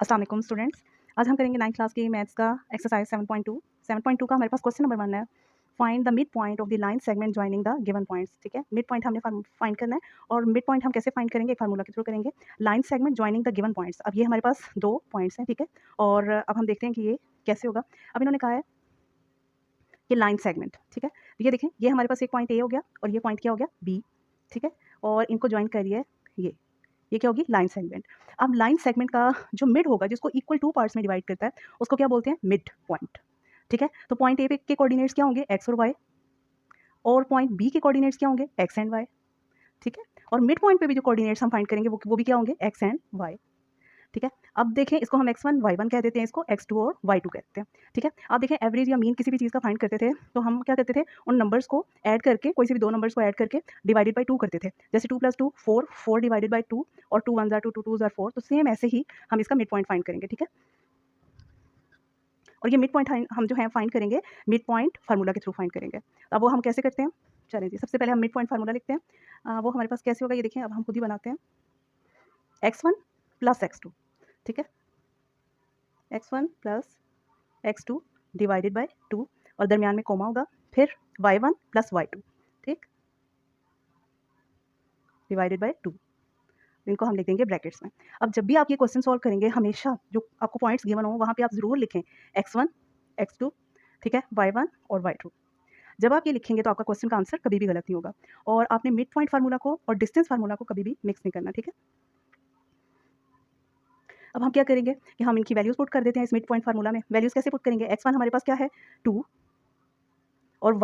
अस्सलाम वालेकुम स्टूडेंट्स। आज हम करेंगे 9th क्लास की मैथ्स का एक्सरसाइज 7.2। 7.2 का हमारे पास क्वेश्चन नंबर 1 है, find the mid point of the line segment joining the given points. ठीक है, मिड पॉइंट हमने फाइंड करना है और मिड पॉइंट हम कैसे फाइंड करेंगे, एक फार्मूला के थ्रू करेंगे। Line segment joining the given points, अब ये हमारे पास 2 पॉइंट्स हैं, ठीक है, और अब हम देखते हैं कि ये कैसे होगा। अब इन्होंने कहा है कि लाइन सेगमेंट, ठीक है, तो ये देखें, ये हमारे पास एक पॉइंट ए हो गया और ये पॉइंट क्या हो गया बी, ठीक है, और इनको ज्वाइन करिए, ये क्या होगी लाइन सेगमेंट। अब लाइन सेगमेंट का जो मिड होगा, जिसको इक्वल 2 पार्ट्स में डिवाइड करता है, उसको क्या बोलते हैं, मिड पॉइंट। ठीक है, तो पॉइंट ए पे के कोऑर्डिनेट्स क्या होंगे, एक्स और वाई, और पॉइंट बी के कोऑर्डिनेट्स क्या होंगे, एक्स एंड वाई। ठीक है, और मिड पॉइंट पे भी जो कोऑर्डिनेट्स हम फाइंड करेंगे वो भी क्या होंगे, एक्स एंड वाई। ठीक है, अब देखें, इसको हम x1 y1 कह देते हैं, इसको x2 और y2 कहते हैं। ठीक है, अब देखें, एवरेज या मीन किसी भी चीज़ का फाइंड करते थे तो हम क्या करते थे, उन नंबर्स को ऐड करके, कोई से भी 2 नंबर्स को ऐड करके डिवाइडेड बाय 2 करते थे। जैसे 2 + 2 4, 4 डिवाइडेड बाय 2, और 2 1 2, 2 2 4, तो सेम ऐसे ही हम इसका मिड पॉइंट फाइंड करेंगे। ठीक है, और ये मिड पॉइंट हम जो है फाइंड करेंगे मिड पॉइंट फार्मूला के थ्रू फाइंड करेंगे। अब वो हम कैसे करते हैं, चलें जी, सबसे पहले हम मिड पॉइंट फार्मूला लिखते हैं। वो हमारे पास कैसे होगा, ये देखें, अब हम खुद ही बनाते हैं, x1 + x2। ठीक है, x1 + x2 डिवाइडेड बाय 2, और दरमियान में कोमा होगा, फिर y1 + y2, ठीक, डिवाइडेड बाय 2, इनको हम लिख देंगे ब्रैकेट्स में। अब जब भी आप ये क्वेश्चन सॉल्व करेंगे, हमेशा जो आपको पॉइंट्स गिवन हो वहाँ पे आप ज़रूर लिखें x1 x2, ठीक है, y1 और y2। जब आप ये लिखेंगे तो आपका क्वेश्चन का आंसर कभी भी गलत नहीं होगा, और आपने मिड पॉइंट फार्मूला को और डिस्टेंस फार्मूला को कभी भी मिक्स नहीं करना। ठीक है, अब हम क्या करेंगे कि हम इनकी वैल्यूज पुट कर देते हैं इस मिड पॉइंट फार्मूला में। वैल्यूज कैसे पुट करेंगे, x1 हमारे पास क्या है 2, और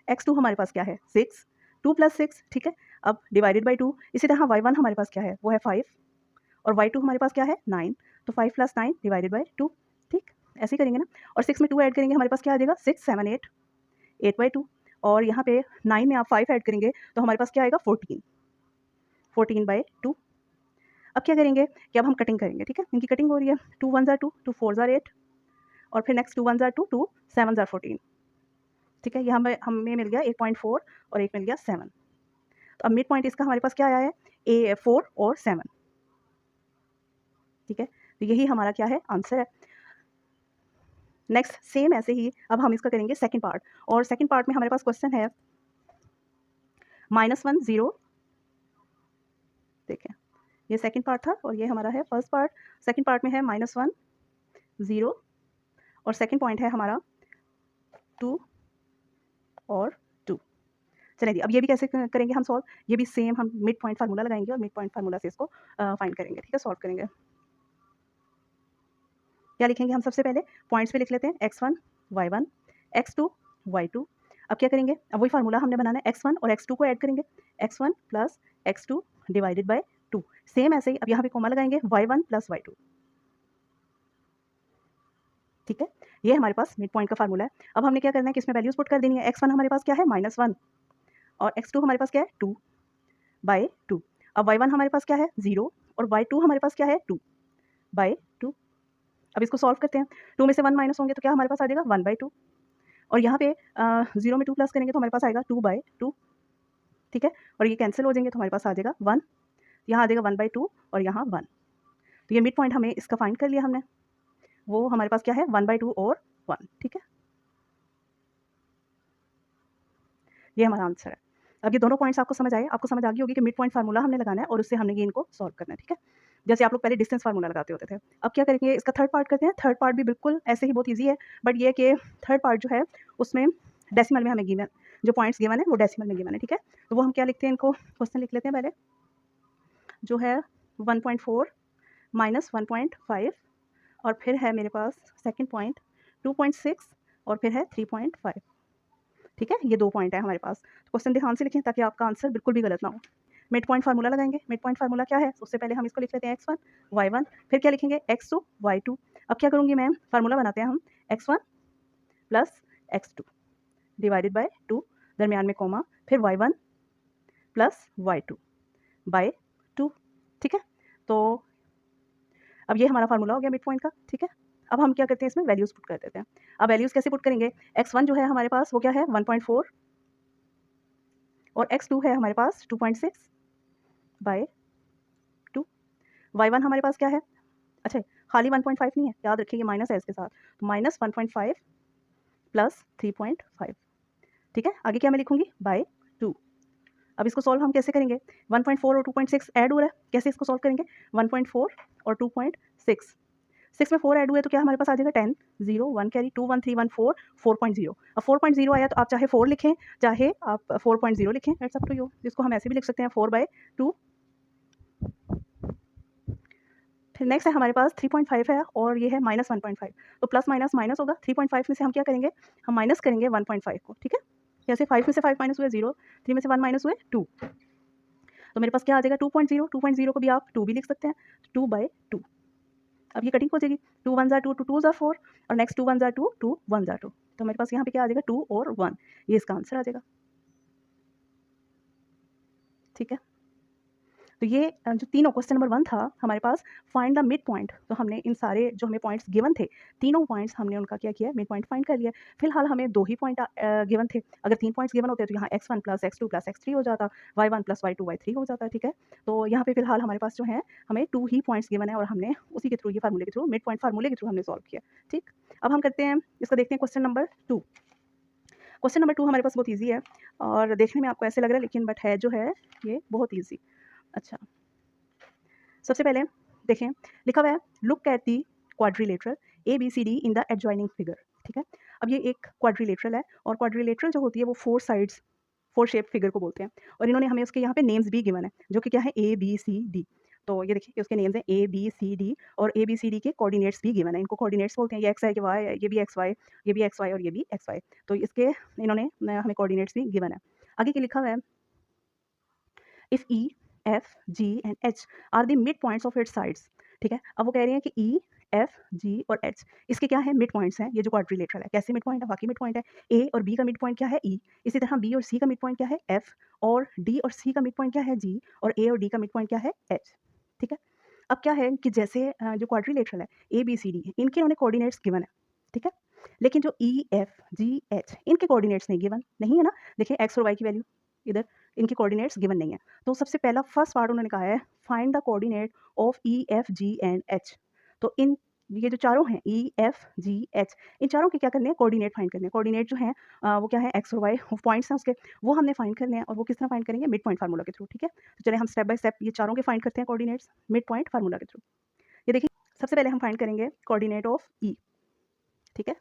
x2 हमारे पास क्या है 6, 2 + 6, ठीक है, अब डिवाइडेड बाय 2। इसी तरह y1 हमारे पास क्या है, वो है 5, और y2 हमारे पास क्या है 9, तो 5 + 9 डिवाइडेड बाय 2, ठीक, ऐसे ही करेंगे ना। और 6 में 2 ऐड करेंगे, हमारे पास क्या आ जाएगा 6 7 8, 8/2, और यहाँ पे 9 में आप 5 ऐड करेंगे तो हमारे पास क्या आएगा 14, 14/2। अब क्या करेंगे कि अब हम कटिंग करेंगे। ठीक है, इनकी कटिंग हो रही है, 2 1 2, 2 4 8, और फिर नेक्स्ट 2 1 2, 2 7 14। ठीक है, ये हमें मिल गया 8.4 और एक मिल गया 7। तो अब मिड पॉइंट इसका हमारे पास क्या आया है, ए 4 और 7। ठीक है, तो यही हमारा क्या है, आंसर है। नेक्स्ट सेम ऐसे ही अब हम इसका करेंगे सेकंड पार्ट, और सेकंड पार्ट में हमारे पास क्वेश्चन है -1 0। देखें, ये सेकंड पार्ट था और ये हमारा है फर्स्ट पार्ट। सेकंड पार्ट में है -1 0, और सेकंड पॉइंट है हमारा 2 और 2। चलें जी, अब ये भी कैसे करेंगे हम सॉल्व, ये भी सेम हम मिड पॉइंट फार्मूला लगाएंगे और मिड पॉइंट फार्मूला से इसको फाइंड करेंगे। ठीक है, सॉल्व करेंगे। क्या लिखेंगे हम, सबसे पहले पॉइंट्स पे लिख लेते हैं, x1 y1, x2 y2। अब क्या करेंगे, अब वही फार्मूला हमने बनाना है, x1 और x2 को ऐड करेंगे, x1 + x2 divided by 2। Same ऐसे ही अब यहाँ पे कोमा लगाएंगे, y1 + y2। ठीक है, ये हमारे पास मिड पॉइंट का फार्मूला है। अब हमने क्या करना है कि इसमें वैल्यूज पुट कर देनी है। x1 हमारे पास क्या है -1, और x2 हमारे पास क्या है 2/2। अब y1 हमारे पास क्या है 0, और y2 हमारे पास क्या है 2/2। अब इसको सॉल्व करते हैं, 2 में से 1 माइनस होंगे तो क्या हमारे पास आ जाएगा 1/2, और यहाँ पे 0 में 2 प्लस करेंगे तो हमारे पास आएगा 2/2। ठीक है, और ये कैंसिल हो जाएंगे तो हमारे पास आ जाएगा 1, यहाँ आ जाएगा 1/2 और यहाँ 1। तो ये मिड पॉइंट हमें इसका फाइंड कर लिया हमने, वो हमारे पास क्या है 1/2 और 1। ठीक है, ये हमारा आंसर है। अब ये दोनों पॉइंट्स आपको समझ आए, आपको समझ आ गई होगी कि मिड पॉइंट फार्मूला हमने लगाना है और उससे हमने ये इनको सॉल्व करना है। ठीक है, जैसे आप लोग पहले डिस्टेंस फार्मूला लगाते होते थे। अब क्या करेंगे, इसका थर्ड पार्ट करते हैं। थर्ड पार्ट भी बिल्कुल ऐसे ही बहुत ईजी है, बट ये कि थर्ड पार्ट जो है उसमें डेसिमल में हमें गिवन, जो पॉइंट्स गिवन है वो डेसिमल में गिवन है। ठीक है, तो वो हम क्या लिखते हैं, इनको क्वेश्चन लिख लेते हैं पहले, जो है 1.4 -1.5, और फिर है मेरे पास सेकंड पॉइंट 2.6, और फिर है 3.5। ठीक है, ये 2 पॉइंट है हमारे पास। तो क्वेश्चन ध्यान से लिखें ताकि आपका आंसर बिल्कुल भी गलत ना हो। मिड पॉइंट फार्मूला लगाएंगे। मिड पॉइंट फार्मूला क्या है, उससे पहले हम इसको लिख लेते हैं x1 y1, फिर क्या लिखेंगे x2 y2। अब क्या करूँगी मैं, फार्मूला बनाते हैं हम, x1 + x2 डिवाइडेड बाय 2, दरमियान में कोमा, फिर y1 + y2 बाय 2। ठीक है, तो अब ये हमारा फार्मूला हो गया मिड पॉइंट का। ठीक है, अब हम क्या करते हैं, इसमें वैल्यूज पुट कर देते हैं। अब वैल्यूज कैसे पुट करेंगे, x1 जो है हमारे पास वो क्या है 1.4, और x2 है हमारे पास 2.6/2। y1 हमारे पास क्या है, अच्छा खाली 1.5 नहीं है, याद रखिए ये माइनस है इसके साथ, तो माइनस 1.5 प्लस 3.5। ठीक है, आगे क्या मैं लिखूंगी, बाय 2। अब इसको सॉल्व हम कैसे करेंगे, 1.4 और 2.6 ऐड हो रहा है, कैसे इसको सॉल्व करेंगे, 1.4 और 2.6, 6 में 4 ऐड हुए तो क्या हमारे पास आ जाएगा 10, 0 1 कैरी 2 1 3 1 4 4.0। अब 4.0 आया तो आप चाहे 4 लिखें चाहे आप 4.0 लिखें, इट्स अप टू यू। इसको हम ऐसे भी लिख सकते हैं 4/2। फिर नेक्स्ट है हमारे पास 3.5 है और ये है माइनस 1.5, तो प्लस माइनस माइनस होगा, 3.5 में से हम क्या करेंगे, हम माइनस करेंगे 1.5 को। ठीक है, जैसे 5 में से 5 माइनस हुए 0, 3 में से 1 माइनस हुए 2, तो मेरे पास क्या आ जाएगा 2.0, 2.0 को भी आप 2 भी लिख सकते हैं, 2/2। अब ये कटिंग हो जाएगी, 2 1 ज़ा 2, 2 2 ज़ा 4 और नेक्स्ट 2 1 ज़ा 2, 2 1 ज़ा 2, तो मेरे पास यहाँ पे क्या आ जाएगा 2 और 1, ये इसका आंसर आ जाएगा। ठीक है, तो ये जो तीनों क्वेश्चन नंबर 1 था हमारे पास फाइंड द मिड पॉइंट, तो हमने इन सारे जो हमें पॉइंट्स गिवन थे, तीनों पॉइंट्स हमने उनका क्या किया, मिड पॉइंट फाइंड कर लिया। फिलहाल हमें 2 ही पॉइंट गिवन थे, अगर 3 पॉइंट्स गिवन होते तो यहाँ x1 plus x2 plus x3 हो जाता, y1 प्लस y2 y3 हो जाता। ठीक है, तो यहाँ पे फिलहाल हमारे पास जो है हमें 2 ही पॉइंट्स गिवन है और हमने उसी के थ्रू, ये फार्मूले के थ्रू, मिड पॉइंट फार्मूले के थ्रू हमने सॉल्व किया। ठीक, अब हम करते हैं इसका, देखते हैं क्वेश्चन नंबर 2। क्वेश्चन नंबर 2 हमारे पास बहुत ईजी है और देखने में आपको ऐसे लग रहा है, लेकिन बट है जो है ये बहुत ईजी। अच्छा, सबसे पहले देखें, लिखा हुआ है look at the quadrilateral ABCD in the adjoining figure. ठीक है, अब ये एक क्वाड्रिलेटरल है और क्वाड्रिलेटरल जो होती है वो 4 साइड्स, 4 शेप फिगर को बोलते हैं, और इन्होंने हमें उसके यहाँ पे नेम्स भी गिवन है जो कि क्या है ABCD। तो ये देखिए कि उसके नेम्स हैं ABCD और ABCD के कोऑर्डिनेट्स भी गिवन है, इनको कोऑर्डिनेट्स बोलते हैं, ये एक्स है, ये वाई है, ये भी एक्स वाई, ये भी एक्स वाई और ये भी एक्स वाई, तो इसके इन्होंने हमें कोऑर्डिनेट्स भी गिवन है। आगे क्या लिखा हुआ है, if E, F, G and H are the mid points of its sides. ठीक है, अब वो कह रहे हैं कि E, F, G और H इसके क्या है, मिड पॉइंट्स हैं, ये जो क्वाड्रिलेटरल है, कैसे मिड पॉइंट है, बाकी मिड पॉइंट है, A और B का मिड पॉइंट क्या है E, इसी तरह B और C का मिड पॉइंट क्या है F, और D और C का मिड पॉइंट क्या है G, और A और D का मिड पॉइंट क्या है H। ठीक है, अब क्या है कि जैसे जो क्वाड्रिलेटरल है ABCD है, इनके उन्होंने कोऑर्डिनेट्स गिवन है। ठीक है, लेकिन जो EFGH इनके कोऑर्डिनेट्स नहीं गिवन, नहीं है ना, देखिए एक्स और वाई की वैल्यू इधर, इनके कोऑर्डिनेट्स गिवन नहीं है, तो सबसे पहला फर्स्ट पार्ट उन्होंने कहा है find the coordinate of EFG and H। तो इन ये जो चारों हैं EFGH, इन चारों के क्या करने हैं, कोऑर्डिनेट फाइंड करने हैं। कोऑर्डिनेट जो हैं वो क्या है, एक्स और वाई पॉइंट्स हैं उसके, वो हमने फाइंड करने हैं, और वो किस तरह फाइंड करेंगे, मिड पॉइंट फार्मूला के थ्रू। ठीक है, तो चलिए हम स्टेप बाय स्टेप ये चारों के फाइंड करते हैं कोऑर्डिनेट्स मिड पॉइंट फार्मूला के थ्रू। ये देखिए, सबसे पहले हम फाइंड करेंगे कोऑर्डिनेट ऑफ E। ठीक है,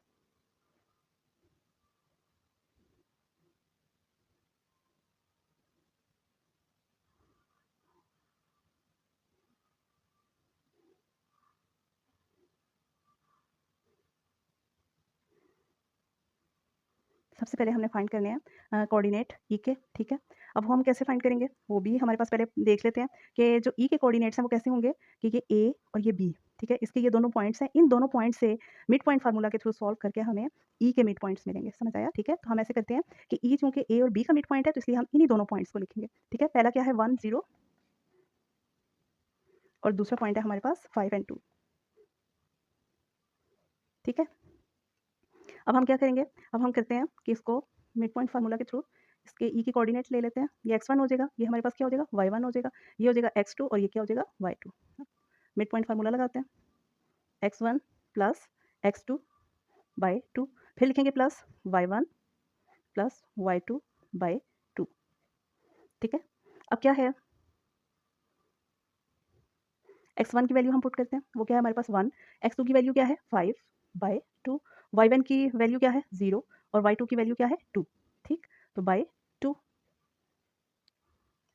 सबसे पहले हमने फाइंड करने हैं कोऑर्डिनेट ई के। ठीक है, अब हम कैसे फाइंड करेंगे वो भी हमारे पास पहले देख लेते हैं कि जो ई के कोऑर्डिनेट्स हैं वो कैसे होंगे, कि ये ए और ये बी। ठीक है, इसके ये दोनों पॉइंट्स हैं, इन दोनों पॉइंट से मिड पॉइंट फार्मूला के थ्रू सॉल्व करके हमें ई के मिड पॉइंट्स मिलेंगे। समझ आया? ठीक है, तो हम ऐसे करते हैं कि ई चूंकि ए और बी का मिड पॉइंट है तो इसलिए हम इन्हीं दोनों पॉइंट्स को लिखेंगे। ठीक है, पहला क्या है 1 0 और दूसरा पॉइंट है हमारे पास 5 एंड 2। ठीक है, अब हम क्या करेंगे, अब हम करते हैं कि इसको मिड पॉइंट फार्मूला के थ्रू इसके ई की कोऑर्डिनेट ले लेते हैं, ये x1 हो जाएगा, ये हमारे पास क्या हो जाएगा y1 हो जाएगा, ये हो जाएगा x2 और ये क्या हो जाएगा y2। मिड पॉइंट फार्मूला लगाते हैं, x1 प्लस x2 बाई 2, फिर लिखेंगे plus y1 plus y2 by 2। ठीक है, अब क्या है, x1 की वैल्यू हम पुट करते हैं, वो क्या है हमारे पास 1, x2 की वैल्यू क्या है 5 बाई 2, y1 की वैल्यू क्या है 0 और y2 की वैल्यू क्या है 2। ठीक, तो बाई 2,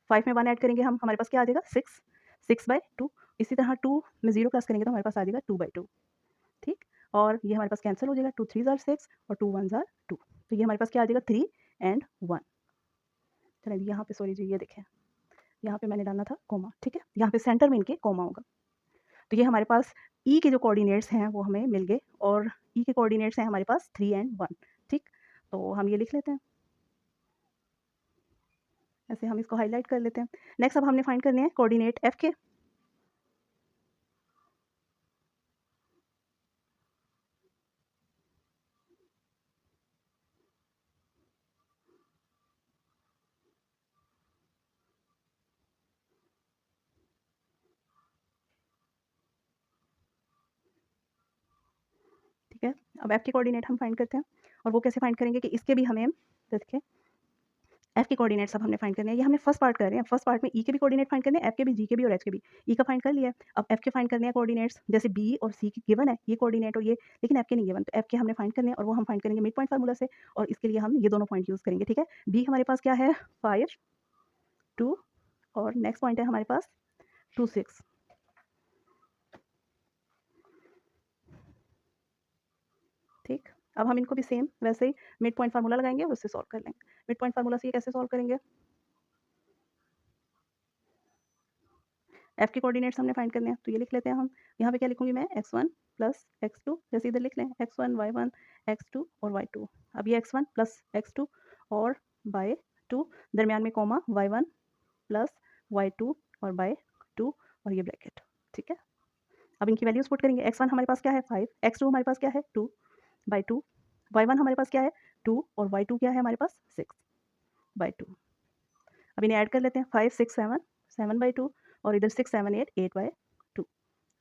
5 में 1 ऐड करेंगे हम, हमारे पास क्या आ जाएगा 6, 6/2। इसी तरह 2 में 0 प्लस करेंगे तो हमारे पास आ जाएगा 2/2। ठीक, और ये हमारे पास कैंसिल हो जाएगा, 2 3 ज़ार 6 और 2 1 ज़ार 2, तो ये हमारे पास क्या आ जाएगा 3 एंड 1। चलिए यहाँ पे सॉरी जी, ये देखें यहाँ पे मैंने डालना था कोमा। ठीक है, यहाँ पे सेंटर में इनके कोमा होगा, तो ये हमारे पास ई के जो कोऑर्डिनेट्स हैं वो हमें मिल गए, और ई के कोऑर्डिनेट्स हैं हमारे पास 3 एंड 1। ठीक, तो हम ये लिख लेते हैं, ऐसे हम इसको हाईलाइट कर लेते हैं। नेक्स्ट अब हमने फाइंड करने हैं कोऑर्डिनेट एफ के। ठीक है। अब एफ के कोऑर्डिनेट हम फाइंड करते हैं और वो कैसे फाइंड करेंगे कि इसके भी हमें देखिए एफ के कोऑर्डिनेट्स अब हमने फाइंड करने हैं। ये हमने फर्स्ट पार्ट कर रहे हैं। फर्स्ट पार्ट में ई के भी कोऑर्डिनेट फाइंड करने हैं, एफ के भी, जी के भी और एच के भी। ई का फाइंड कर लिया है, अब एफ के फाइंड करने हैं कोऑर्डिनेट्स। जैसे बी और सी की गिवन है ये कोऑर्डिनेट और ये, लेकिन एफ के नहीं गिवन, तो एफ के हमने फाइंड करने हैं और वो हम फाइंड करेंगे मिड पॉइंट फार्मूला से, और इसके लिए हम ये दोनों पॉइंट यूज़ करेंगे। ठीक है। बी हमारे पास क्या है 5, 2 और नेक्स्ट पॉइंट है हमारे पास 2, 6। ठीक। अब हम इनको भी सेम वैसे ही मिड पॉइंट फार्मूला लगाएंगे और उससे सॉल्व कर लेंगे। मिड पॉइंट फार्मूला से ये कैसे सॉल्व करेंगे? एफ के कोऑर्डिनेट्स हमने फाइंड करने हैं, तो ये लिख लेते हैं हम। यहाँ पे क्या लिखूंगी मैं x1 प्लस x2, जैसे इधर लिख लें x1 y1 x2 और y2। अब ये x1 प्लस x2 और बाय 2, दरमियान में कॉमा y1 प्लस y2 और बाय 2 और ये ब्रैकेट। ठीक है। अब इनकी वैल्यूज पुट करेंगे। x1 हमारे पास क्या है 5, x2 हमारे पास क्या है 2 बाई 2, y1 हमारे पास क्या है 2 और y2 क्या है हमारे पास 6 बाई 2। अब इन्हें ऐड कर लेते हैं 5 6 7 7 बाई 2 और इधर 6 7 8 8 बाई 2।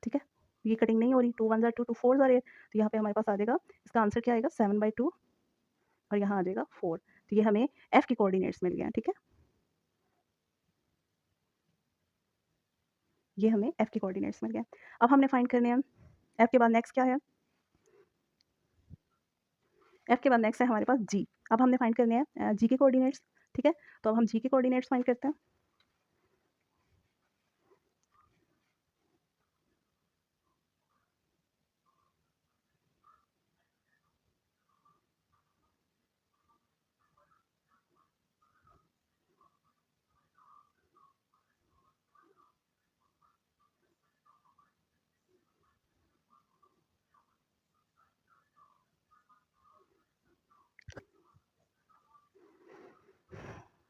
ठीक है। ये कटिंग नहीं हो रही, 2 1 2 2 4 8, तो यहाँ पे हमारे पास आ जाएगा, इसका आंसर क्या आएगा 7 बाई 2 और यहाँ आ जाएगा 4। तो ये हमें एफ के कोऑर्डिनेट्स मिल गए हैं। ठीक है। ये हमें एफ के कोऑर्डिनेट्स मिल गए। अब हमने फाइंड करने हैं एफ के बाद नेक्स्ट क्या है, एफ के बाद नेक्स्ट है हमारे पास जी। अब हमने फाइंड करने हैं जी के कोऑर्डिनेट्स। ठीक है। तो अब हम जी के कोऑर्डिनेट्स फाइंड करते हैं।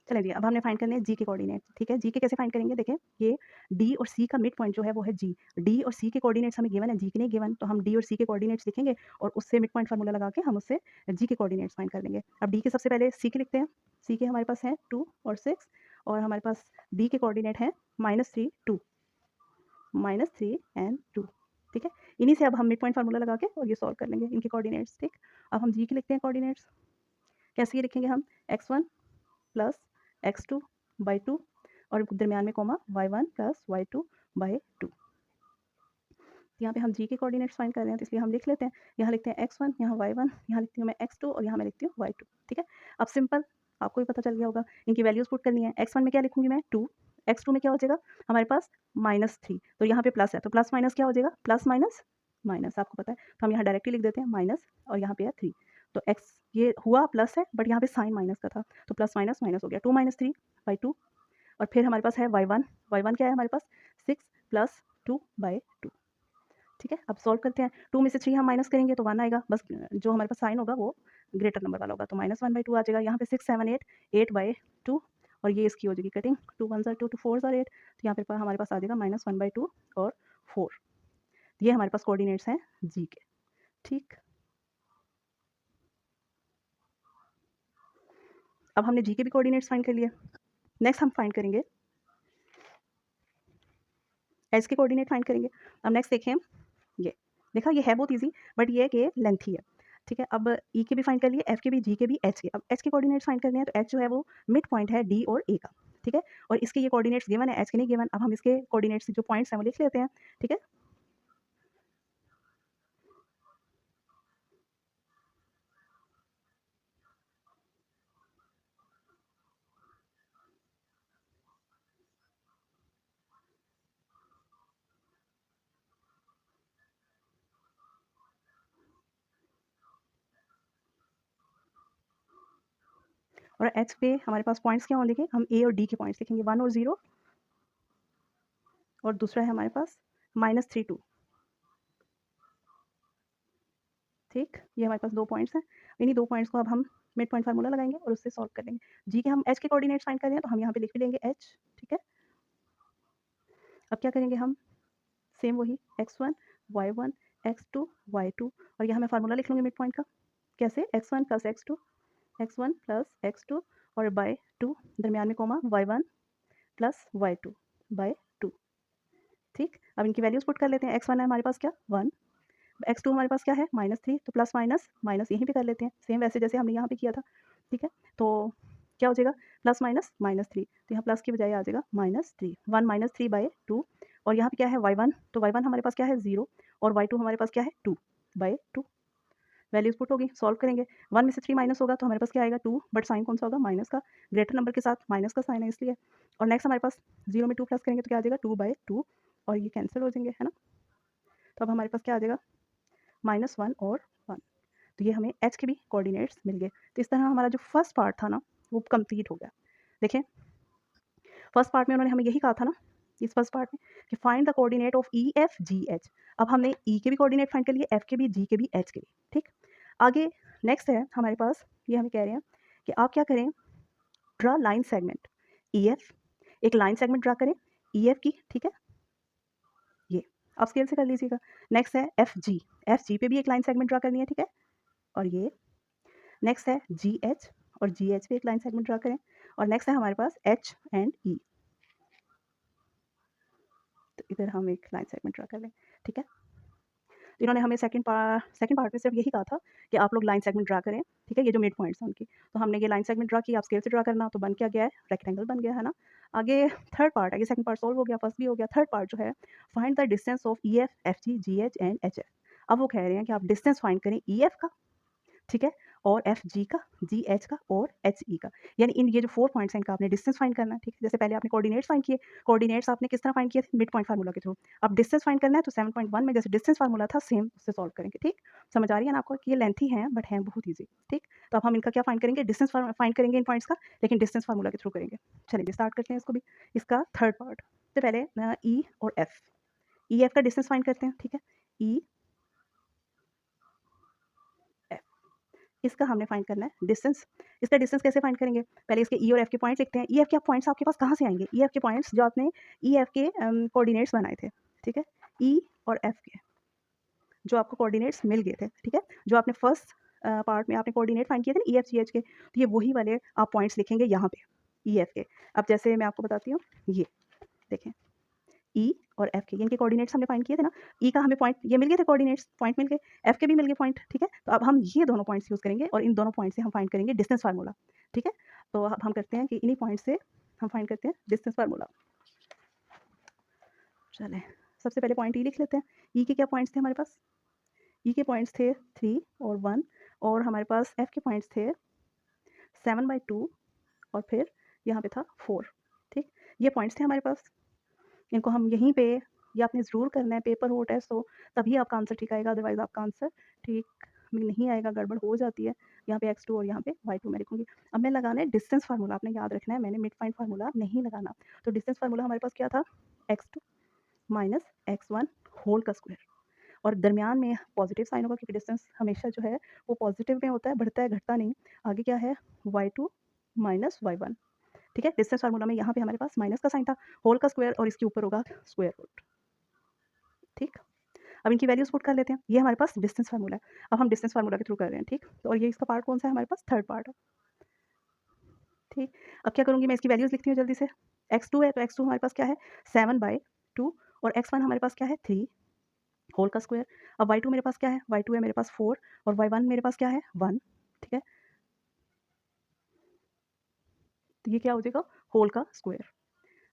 चलें जी, अब हमने फाइंड करने हैं जी के कोऑर्डिनेट्स। ठीक है। जी के कैसे फाइंड करेंगे, देखें ये डी और सी का मिड पॉइंट जो है वो है जी। डी और सी के कोऑर्डिनेट्स हमें गिवन है, जी के नहीं गिवन, तो हम डी और सी के कोऑर्डिनेट्स लिखेंगे और उससे मिड पॉइंट फार्मूला लगा के हम उससे जी के कोऑर्डिनेट्स फाइंड कर लेंगे। अब डी के सबसे पहले सी के लिखते हैं। सी के हमारे पास हैं 2 और 6 और हमारे पास डी के कोऑर्डिनेट हैं -3 2 -3 एंड 2। ठीक है। इन्हीं से अब हम मिड पॉइंट फार्मूला लगा के और ये सॉल्व कर लेंगे इनके कोऑर्डिनेट्स। ठीक। अब हम जी के लिखते हैं कोऑर्डिनेट्स। कैसे ये लिखेंगे हम x1 प्लस x2 बाई 2 और दरमियान में comma y1 plus y2 by 2। यहाँ पे हम जी के कोऑर्डिनेट्स फाइंड कर रहे हैं, तो इसलिए हम लिख लेते हैं। यहाँ लिखते हैं x1, यहाँ y1, यहाँ लिखती हूँ मैं x2 और यहाँ मैं लिखती हूँ y2। ठीक है। अब सिंपल, आपको भी पता चल गया होगा, इनकी वैल्यूज पुट करनी है। x1 में क्या लिखूंगी मैं 2, x2 में क्या हो जाएगा हमारे पास -3, तो यहाँ पे प्लस है, तो प्लस माइनस क्या हो जाएगा प्लस माइनस माइनस, आपको पता है, तो हम यहाँ डायरेक्टली लिख देते हैं माइनस और यहाँ पे है 3। तो x ये हुआ प्लस है बट यहाँ पे साइन माइनस का था, तो प्लस माइनस माइनस हो गया 2 - 3 बाई 2। और फिर हमारे पास है y1, y1 क्या है हमारे पास 6 प्लस 2 बाई 2। ठीक है। अब सॉल्व करते हैं। 2 में से 3 हम माइनस करेंगे तो 1 आएगा, बस जो हमारे पास साइन होगा वो ग्रेटर नंबर वाला होगा, तो -1/2 आ जाएगा। यहाँ पे 6 7 8 8/2 और ये इसकी हो जाएगी कटिंग, 2 1 2 2 4 8, तो यहाँ पे हमारे पास आ जाएगा -1/2 और 4। ये हमारे पास कोऑर्डिनेट्स हैं जी के। ठीक। अब हमने जी के भी कोऑर्डिनेट्स फाइंड कर लिए। नेक्स्ट हम फाइंड करेंगे एच के कोऑर्डिनेट फाइंड करेंगे। अब नेक्स्ट देखें, ये देखा ये है बहुत ईजी, बट ये है कि लेंथी है। ठीक है। अब ई के भी फाइंड कर लिए, एफ के भी, जी के भी, एच के। अब एच के कोऑर्डिनेट्स फाइंड करने हैं, तो एच जो है वो मिड पॉइंट है डी और ए का। ठीक है। और इसके ये कोऑर्डिनेट्स गिवन है, एच के नहीं गिवन। अब हम इसके कोऑर्डिनेट्स जो पॉइंट्स हैं वो लिख लेते हैं। ठीक है। और एच पे हमारे पास पॉइंट्स क्या होंगे, हम ए और डी के पॉइंट्स लिखेंगे, 1 और 0, और दूसरा है हमारे पास -3 2। ठीक। ये हमारे पास 2 पॉइंट्स हैं। इन्हीं 2 पॉइंट्स को अब हम मिड पॉइंट फार्मूला लगाएंगे और उससे सॉल्व कर लेंगे। जी के हम एच के कोऑर्डिनेट्स फाइंड कर रहे हैं, तो हम यहाँ पे लिख भी लेंगे एच। ठीक है। अब क्या करेंगे हम, सेम वही x1 y1 x2 y2 और यहाँ मैं फार्मूला लिख लूँगी मिड पॉइंट का। कैसे, x1 plus x1 plus x2 और बाय 2, दरमियान में comma y1 plus y2 bye 2। ठीक। अब इनकी वैल्यूज पुट कर लेते हैं। x1 है हमारे पास क्या 1, x2 हमारे पास क्या है -3, तो प्लस माइनस माइनस यहीं पे कर लेते हैं, सेम वैसे जैसे हमने यहाँ पे किया था, ठीक है। तो क्या हो जाएगा प्लस माइनस -3, तो यहाँ प्लस की बजाय आ जाएगा -3, 1 - 3/2 और यहाँ पे क्या है y1, तो y1 हमारे पास क्या है 0 और y2 हमारे पास क्या है 2/2। वैल्यूज़ पुट होगी, सॉल्व करेंगे, 1 में से 3 माइनस होगा तो हमारे पास क्या आएगा 2, बट साइन कौन सा होगा माइनस का, ग्रेटर नंबर के साथ माइनस का साइन है इसलिए। और नेक्स्ट हमारे पास 0 में 2 प्लस करेंगे तो क्या आ जाएगा 2/2 और ये कैंसिल हो जाएंगे, है ना। तो अब हमारे पास क्या आ जाएगा -1 और 1, तो ये हमें एच के भी कोऑर्डिनेट्स मिल गए। तो इस तरह हमारा जो फर्स्ट पार्ट था ना वो कंप्लीट हो गया। देखिए फर्स्ट पार्ट में उन्होंने हमें यही कहा था ना, इस फर्स्ट पार्ट में कि find the coordinate of E F G H. अब हमने ई के भी कोऑर्डिनेट फाइंड कर लिए, एफ के भी, जी के भी, एच के भी, ठीक। आगे नेक्स्ट है हमारे पास, ये हमें कह रहे हैं कि आप क्या करें, draw line segment E F, एक लाइन सेगमेंट ड्रा करें ई एफ की, ठीक है, ये आप स्केल से कर लीजिएगा। नेक्स्ट है एफ जी पे भी एक लाइन सेगमेंट ड्रा करनी है, ठीक है, और ये नेक्स्ट है जी एच, और जी एच पे एक लाइन सेगमेंट ड्रा करें, और नेक्स्ट है हमारे पास एच एंड ई, तो इधर हम एक लाइन सेगमेंट ड्रा कर लें, ठीक है। तो इन्होंने हमें सेकंड पार्ट में सिर्फ यही कहा था कि आप लोग लाइन सेगमेंट ड्रा करें, ठीक है, ये जो मिड पॉइंट्स हैं उनकी। तो हमने ये लाइन सेगमेंट ड्रा की, आप स्केल से ड्रा करना, तो बन क्या गया है, रेक्टेंगल बन गया, है ना। आगे थर्ड पार्ट है, ये सेकंड पार्ट सॉल्व हो गया, फर्स्ट भी हो गया। थर्ड पार्ट जो है find the distance of E F, F G, ji H and H F. अब वो कह रहे हैं कि आप डिस्टेंस फाइंड करें ई एफ का, ठीक है, और एफ जी का, जी एच का और एच ई का, यानी इन ये जो 4 पॉइंट्स हैं इनका आपने डिस्टेंस फाइंड करना है, ठीक है। जैसे पहले आपने कोऑर्डिनेट्स फाइंड किए, कोऑर्डिनेट्स आपने किस तरह फाइंड किए थे, मिड पॉइंट फार्मूला के थ्रू। अब डिस्टेंस फाइंड करना है तो 7.1 में जैसे डिस्टेंस फार्मूला था सेम उससे सॉल्व करेंगे, ठीक। समझ आ रही है ना आपको कि ये लेंथी हैं बट हैं बहुत ईजी, ठीक। तो अब हम इनका क्या फाइंड करेंगे, डिस्टेंस फाइंड करेंगे इन पॉइंट्स का, लेकिन डिस्टेंस फार्मूला के थ्रू करेंगे। चलिए स्टार्ट करते हैं इसको भी, इसका थर्ड पार्ट। तो पहले ई और एफ, ई एफ का डिस्टेंस फाइंड करते हैं, ठीक है, ई इसका हमने फाइंड करना है डिस्टेंस। इसका डिस्टेंस कैसे फाइंड करेंगे, पहले इसके ई और एफ के पॉइंट्स लिखते हैं। ई एफ के पॉइंट्स आपके पास कहाँ से आएंगे, ई एफ के पॉइंट्स जो आपने ई एफ के कोऑर्डिनेट्स बनाए थे, ठीक है, ई और एफ के जो आपको कोऑर्डिनेट्स मिल गए थे, ठीक है, जो आपने फर्स्ट पार्ट में आपने कोऑर्डिनेट फाइंड किए थे ना ई एफ जी एच के, तो ये वही वाले आप पॉइंट्स लिखेंगे यहाँ पे ई एफ के। अब जैसे मैं आपको बताती हूँ, ये देखें ई और एफ के इनके कोऑर्डिनेट्स हमने फाइंड किए थे ना, ई का हमें पॉइंट ये मिल गए थे, कोऑर्डिनेट्स पॉइंट मिल गए, एफ के भी मिल गए पॉइंट, ठीक है। तो अब हम ये दोनों पॉइंट्स यूज़ करेंगे और इन दोनों पॉइंट से हम फाइंड करेंगे डिस्टेंस फार्मूला, ठीक है। तो अब हम करते हैं कि इन्हीं पॉइंट से हम फाइंड करते हैं डिस्टेंस फार्मूला। चलें सबसे पहले पॉइंट ई लिख लेते हैं। ई के क्या पॉइंट्स थे हमारे पास, ई के पॉइंट्स थे 3 और 1, और हमारे पास एफ के पॉइंट्स थे 7/2 और फिर यहाँ पे था 4, ठीक। ये पॉइंट्स थे हमारे पास, इनको हम यहीं पे ये आपने ज़रूर करना है, पेपर हो टेस्ट हो तभी आपका आंसर ठीक आएगा, अदरवाइज़ आपका आंसर ठीक में नहीं आएगा, गड़बड़ हो जाती है। यहाँ पे x2 और यहाँ पे y2 मैं लिखूँगी। अब मैं लगाना है डिस्टेंस फार्मूला, आपने याद रखना है, मैंने मिड पॉइंट फार्मूला नहीं लगाना। तो डिस्टेंस फार्मूला हमारे पास क्या था, x2 माइनस x1 होल का स्क्वायर, और दरमियान में पॉजिटिव साइन होगा क्योंकि डिस्टेंस हमेशा जो है वो पॉजिटिव में होता है, बढ़ता है घटता नहीं। आगे क्या है y2 माइनस y1, ठीक है। डिस्टेंस फार्मूला में यहाँ पे हमारे पास माइनस का साइन था, होल का स्क्वायर और इसके ऊपर होगा स्क्वायर रूट, ठीक। अब इनकी वैल्यूज पुट कर लेते हैं, ये हमारे पास डिस्टेंस फार्मूला है। अब हम डिस्टेंस फार्मूला के थ्रू कर रहे हैं, ठीक। तो और ये इसका पार्ट कौन सा है हमारे पास, थर्ड पार्ट है, ठीक। अब क्या करूँगी मैं, इसकी वैल्यूज लिखती हूँ जल्दी से। x2 है तो x2 हमारे पास क्या है 7/2 और x1 हमारे पास क्या है 3 होल का स्क्वायर। अब y2 मेरे पास क्या है, y2 है मेरे पास 4 और y1 मेरे पास क्या है 1, ठीक है। तो ये क्या हो जाएगा होल का स्क्वायर,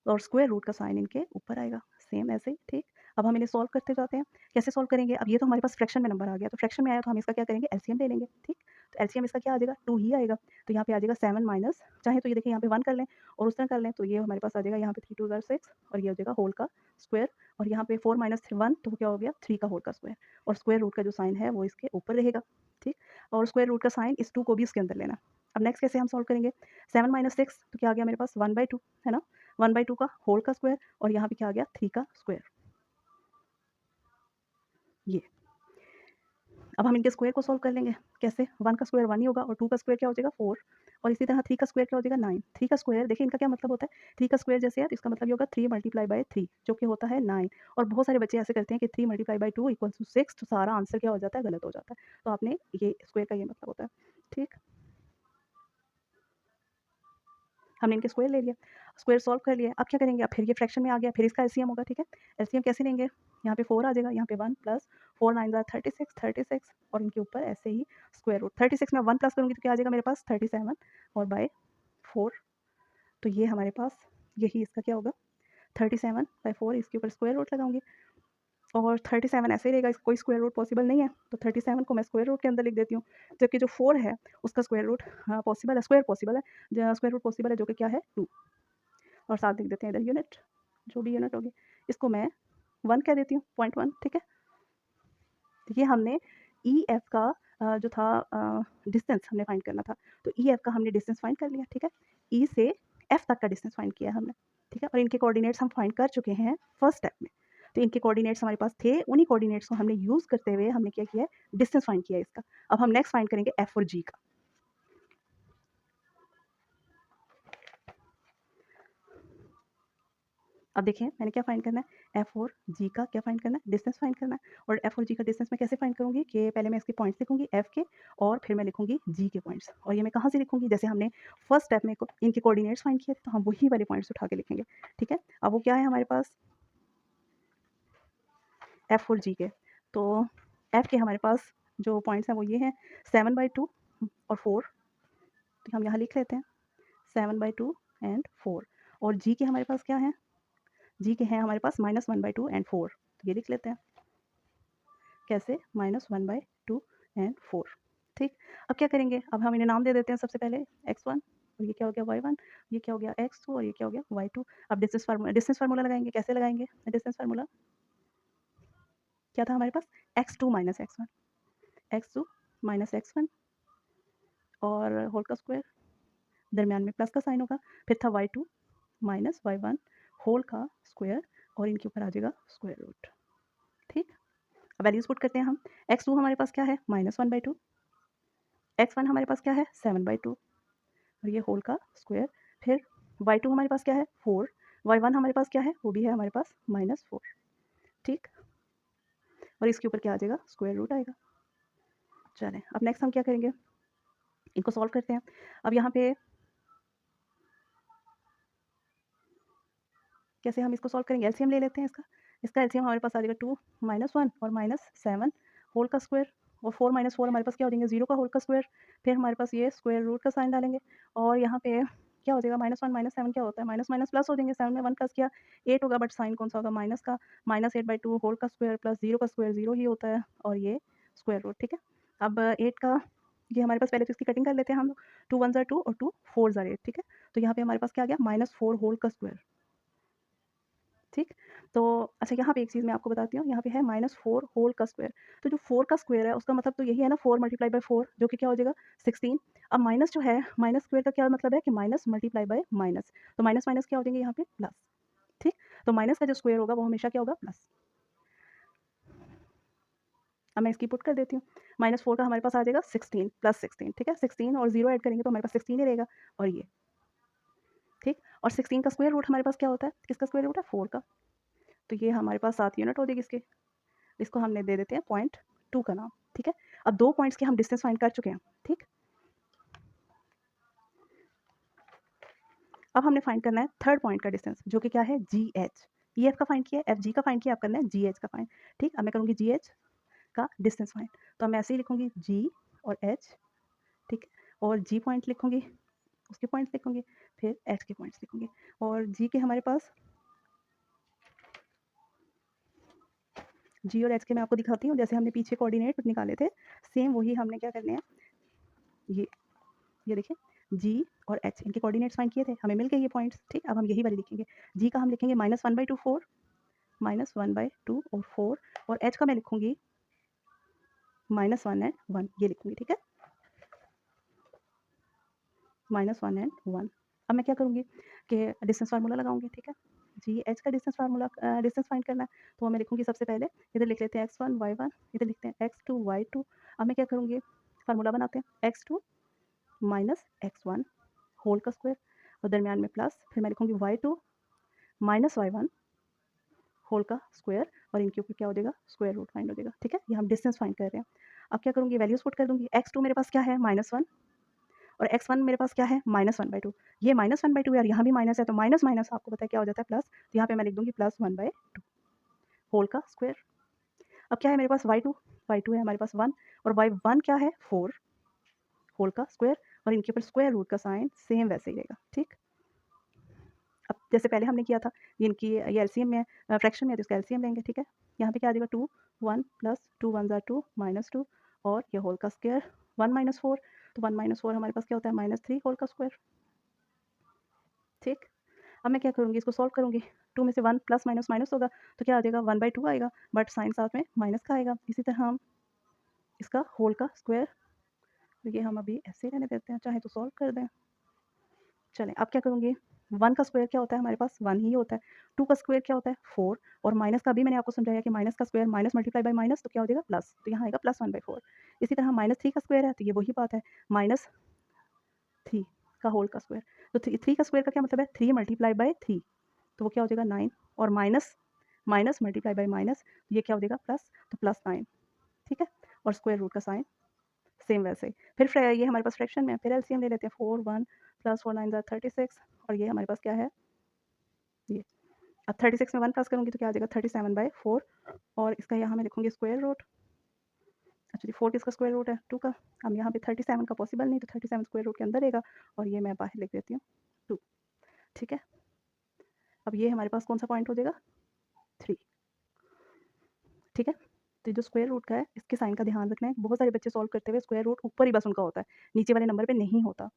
और स्क्वायर रूट का साइन इनके ऊपर आएगा, सेम ऐसे ही, ठीक। अब हम इन्हें सॉल्व करते जाते हैं, कैसे सॉल्व करेंगे, अब ये तो हमारे पास फ्रैक्शन में नंबर आ गया, तो फ्रैक्शन में आया तो हम इसका क्या करेंगे एलसीएम ले लेंगे, ठीक। तो एलसीएम इसका क्या आ जाएगा 2 ही आएगा, तो यहाँ पे आ जाएगा 7 माइनस, चाहे तो ये देखिए यहाँ पे 1 कर लें और उस तरह कर लें, तो ये हमारे पास आ जाएगा यहाँ पे 3 2 6 और ये हो जाएगा होल का स्क्वायर, और यहाँ पे 4 माइनस 1 तो क्या हो गया 3 का होल का स्क्वायर, और स्क्वायर रूट का जो साइन है वो इसके ऊपर रहेगा, ठीक। और स्क्वायर रूट का साइन इस 2 को भी इसके अंदर लेना। अब नेक्स्ट कैसे हम सॉल्व करेंगे, 7 माइनस 6 तो क्या आ गया मेरे पास 1/2, है ना, 1/2 का होल का स्क्वायर, और यहाँ पे क्या आ गया 3 का स्क्वायर, ये। अब हम इनके स्क्वायर को सॉल्व कर लेंगे, कैसे, 1 का स्क्वायर 1 ही होगा और 2 का स्क्वायर क्या हो जाएगा 4, और इसी तरह 3 का स्क्वायर क्या हो जाएगा 9। 3 का स्क्वायर देखिए इनका क्या मतलब होता है, 3 का स्क्वायर जैसे है तो इसका मतलब ये होगा 3 मल्टीप्लाई बाय 3 जो कि होता है 9, और बहुत सारे बच्चे ऐसे करते हैं कि 3 मल्टीप्लाई बाय 2 इक्वल्स टू 6, तो सारा आंसर क्या हो जाता है गलत हो जाता है। तो आपने ये स्क्वायर का ये मतलब होता है, ठीक। हमने इनके स्क्वायर ले लिया, स्क्वायर सॉल्व कर लिया। अब क्या करेंगे, अब फिर ये फ्रैक्शन में आ गया, फिर इसका एलसीएम होगा, ठीक है। एलसीएम कैसे लेंगे, यहाँ पे 4 आ जाएगा, यहाँ पे 1 प्लस 4 9 ज़ा 36 36 और इनके ऊपर ऐसे ही स्क्वायर रूट। 36 में 1 प्लस करूँगी तो क्या आ जाएगा मेरे पास 37 और बाय 4। तो ये हमारे पास यही इसका क्या होगा 37/4, इसके ऊपर स्क्वायर रूट लगाऊंगी और 37 ऐसे ही रहेगा, इसका कोई स्क्वायर रूट पॉसिबल नहीं है, तो 37 को मैं स्क्वायर रूट के अंदर लिख देती हूँ। जबकि जो 4 है उसका स्क्वायर रूट पॉसिबल है, स्क्वायर पॉसिबल है, स्क्वायर रूट पॉसिबल है जो कि क्या है 2, और साथ लिख देते हैं इधर यूनिट, जो भी यूनिट होगी इसको मैं 1 कह देती हूँ, 0.1। ठीक है, ये हमने ई एफ का जो था डिस्टेंस हमने फाइंड करना था, तो ई एफ का हमने डिस्टेंस फाइंड कर लिया। ठीक है, ई से एफ तक का डिस्टेंस फाइंड किया हमने। ठीक है, और इनके कोऑर्डिनेट्स हम फाइंड कर चुके हैं फर्स्ट स्टेप में, तो इनके कोऑर्डिनेट्स हमारे पास थे, उन्हीं कोऑर्डिनेट्स को हमने यूज़ करते हुए हमने क्या किया है, डिस्टेंस फाइंड किया है इसका। अब हम नेक्स्ट फाइंड करेंगे एफ और जी का। अब देखिए मैंने क्या फाइंड करना है, एफ और जी का क्या फाइंड करना है, डिस्टेंस फाइंड करना है। और एफ और जी का डिस्टेंस मैं कैसे फाइंड करूँगी कि पहले मैं इसके पॉइंट्स लिखूँगी एफ के, और फिर मैं लिखूँगी जी के पॉइंट्स। और ये मैं कहाँ से लिखूँगी, जैसे हमने फर्स्ट स्टेप में इनके कोऑर्डिनेट्स फाइंड किए थे, तो हम वही वाले पॉइंट्स उठा के लिखेंगे। ठीक है, अब वो क्या है हमारे पास एफ और जी के, तो एफ के हमारे पास जो पॉइंट्स हैं वो ये हैं 7/2 और 4, तो हम यहाँ लिख लेते हैं 7/2 एंड 4। और जी के हमारे पास क्या है, जी के हैं हमारे पास -1/2 एंड 4, तो ये लिख लेते हैं कैसे, -1/2 एंड 4। ठीक, अब क्या करेंगे, अब हम इन्हें नाम दे देते हैं सबसे पहले x1, और ये क्या हो गया y1, ये क्या हो गया x2, और ये क्या हो गया y2। अब डिस्टेंस फार्मूला लगाएंगे, कैसे लगाएंगे डिस्टेंस फार्मूला, क्या था हमारे पास x2 - x1, x2 - x1 और होल का स्क्वायर, दरमियान में प्लस का साइन होगा, फिर था y2 - y1 होल का स्क्वायर, और इनके ऊपर आ जाएगा स्क्वायर रूट। ठीक, अब वैल्यूज पुट करते हैं हम, x2 हमारे पास क्या है -1/2, x1 हमारे पास क्या है 7/2, और ये होल का स्क्वायर, फिर y2 हमारे पास क्या है 4, y1 हमारे पास क्या है, वो भी है हमारे पास -4। ठीक, और इसके ऊपर क्या आ जाएगा स्क्वायर रूट आएगा। चलें, अब नेक्स्ट हम क्या करेंगे, इनको सॉल्व करते हैं। अब यहाँ पे कैसे हम इसको सॉल्व करेंगे, एलसीएम ले लेते हैं इसका। इसका एलसीएम हमारे पास आ जाएगा 2 - 1 और -7 होल का स्क्वायर, और 4 - 4 हमारे पास क्या हो जाएंगे 0 का होल का स्क्वायर, फिर हमारे पास ये स्क्वायर रूट का साइन डालेंगे, और यहाँ पे क्या हो जाएगा -1 - 7 क्या होता है, माइनस माइनस प्लस हो जाएंगे, 7 में 1 प्लस किया 8 होगा, बट साइन कौन सा होगा माइनस का, -8/2 होल का स्क्वायर प्लस 0 का स्क्वायर 0 ही होता है, और ये स्क्वायर रूट। ठीक है, अब 8 का ये हमारे पास पहले तो इसकी कटिंग कर लेते हैं हम, 2 1 ज़ा 2 और 2 4 ज़ा 8। ठीक है, तो यहाँ पे हमारे पास क्या आ गया -4 होल का स्क्वायर। ठीक, तो अच्छा यहाँ पे एक चीज़ मैं आपको बताती हूँ, यहाँ पे है -4 होल का स्क्वायर, तो जो 4 का स्क्वायर है उसका मतलब तो यही है ना 4 × 4 जो कि क्या हो जाएगा 16। अब माइनस जो है, माइनस स्क्वायर का क्या मतलब है कि माइनस मल्टीप्लाई बाय माइनस, तो माइनस माइनस क्या हो जाएंगे यहाँ पे प्लस। ठीक, तो माइनस का जो स्क्वायर होगा वो हमेशा क्या होगा प्लस। अब मैं इसकी पुट कर देती हूँ, -4 का हमारे पास आ जाएगा 16 + 16। ठीक है, 16 और 0 ऐड करेंगे तो हमारे पास 16 ही रहेगा, और ये ठीक, और 16 का स्क्वायर रूट हमारे पास क्या होता है, किसका स्क्वायर रूट है 4 का, तो ये हमारे पास 7 यूनिट हो जाएगी इसके, इसको हमने दे देते हैं 0.2 का नाम। ठीक है, अब 2 पॉइंट्स के हम डिस्टेंस फाइंड कर चुके हैं। ठीक, अब हमने फाइंड करना है थर्ड पॉइंट का डिस्टेंस, जो कि क्या है जी एच। ई एफ का फाइंड किया, एफ जी का फाइंड किया, अब करना है जी एच का फाइंड। ठीक, अब मैं करूँगी जी एच का डिस्टेंस फाइंड, तो मैं ऐसे ही लिखूँगी जी और एच। ठीक, और जी पॉइंट लिखूँगी, उसके पॉइंट्स लिखूँगी, फिर एच के पॉइंट्स लिखूँगी, और जी के हमारे पास जी और एच के मैं आपको दिखाती हूँ, जैसे हमने पीछे कोऑर्डिनेट निकाले थे, सेम वही हमने क्या करने हैं, ये ये देखिए जी और एच, इनके कोऑर्डिनेट्स फाइंड किए थे, हमें मिल गए ये पॉइंट्स। ठीक, अब हम यही वाले लिखेंगे, जी का हम लिखेंगे -1/2 4, -1/2 और 4, और एच का मैं लिखूँगी -1 एंड 1, ये लिखूँगी। ठीक है, -1 एंड 1। अब मैं क्या करूँगी कि डिस्टेंस फार्मूला लगाऊँगी। ठीक है, जी एच का डिस्टेंस फार्मूला डिस्टेंस फाइंड करना है, तो मैं लिखूँगी सबसे पहले, इधर लिख लेते हैं x1 y1, इधर लिखते हैं x2 y2। अब मैं क्या करूँगी, फार्मूला बनाते हैं x2 - x1 होल का स्क्वायर, और दरमियान में प्लस, फिर मैं लिखूँगी y2 - y1 होल का स्क्वायर, और इनके ऊपर क्या हो जाएगा स्क्वायर रूट फाइंड हो जाएगा। ठीक है, ये हम डिस्टेंस फाइंड कर रहे हैं। अब क्या करूँगी, वैल्यूज पुट कर दूँगी, x2 मेरे पास क्या है -1, और x1 मेरे पास क्या है -1/2। ये -1/2 है और यहाँ भी माइनस है, तो माइनस माइनस आपको पता है क्या हो जाता है प्लस, तो यहाँ पे मैं लिख दूँगी +1/2 होल का स्क्वायर। अब क्या है मेरे पास y2 है हमारे पास 1 और y1 क्या है 4 होल का स्क्वायर और इनके ऊपर स्क्वायर रूट का साइन सेम वैसे ही रहेगा, ठीक। अब जैसे पहले हमने किया था, इनकी ये एलसीएम में है, फ्रैक्शन में है तो इसका एलसीएम लेंगे, ठीक है। यहाँ पे क्या आ जाएगा 2 1 प्लस 2 1 ज़ा 2 माइनस 2 और ये होल का स्क्वायर 1 माइनस 4 तो 1 माइनस 4 हमारे पास क्या होता है माइनस 3 होल का स्क्वायर, ठीक। अब मैं क्या करूँगी इसको सॉल्व करूँगी, 2 में से 1 प्लस माइनस माइनस होगा तो क्या आ जाएगा 1/2 आएगा, बट साइन साथ में माइनस का आएगा। इसी तरह हम इसका होल का स्क्वायर, तो ये हम अभी ऐसे ही रहने देते हैं, चाहे तो सॉल्व कर दें। चलें अब क्या करूँगी, 1 का स्क्वायर क्या होता है हमारे पास 1 ही होता है, 2 का स्क्वायर क्या होता है 4 और माइनस का भी मैंने आपको समझाया कि माइनस का square minus multiply by minus तो क्या हो जाएगा प्लस, तो यहाँ आएगा प्लस 1/4। इसी तरह -3 का स्क्वायर है तो ये वही बात है -3 का होल का स्क्वायर, तो 3 का स्क्वायर का क्या मतलब है 3 मल्टीप्लाई बाय 3 तो वो क्या हो जाएगा 9 और minus minus multiply by minus ये क्या हो जाएगा प्लस, तो प्लस 9, ठीक है। और स्क्वायर रूट का साइन सेम वैसे ही। फिर ये हमारे पास फ्रैक्शन में है, फिर एलसीएम ले लेते हैं 4 1 प्लस 4 9 ज़ा 36 और ये हमारे पास क्या है ये। अब 36 में 1 प्लस करूँगी तो क्या आ जाएगा 37/4 और इसका यहाँ मैं लिखूँगी स्क्वायर रूट। अच्छा जी 4 किसका स्क्वायर रूट है 2 का। अब यहाँ पे 37 का पॉसिबल नहीं तो 37 स्क्वायर रूट के अंदर रहेगा और ये मैं बाहर लिख देती हूँ 2, ठीक है। अब ये हमारे पास कौन सा पॉइंट हो जाएगा 3, ठीक है। तो जो स्क्वायर रूट का है इसके साइन का ध्यान रखना है, बहुत सारे बच्चे सॉल्व करते हुए स्क्वायर रूट ऊपर ही बस उनका होता है, नीचे वाले नंबर पे नहीं होता।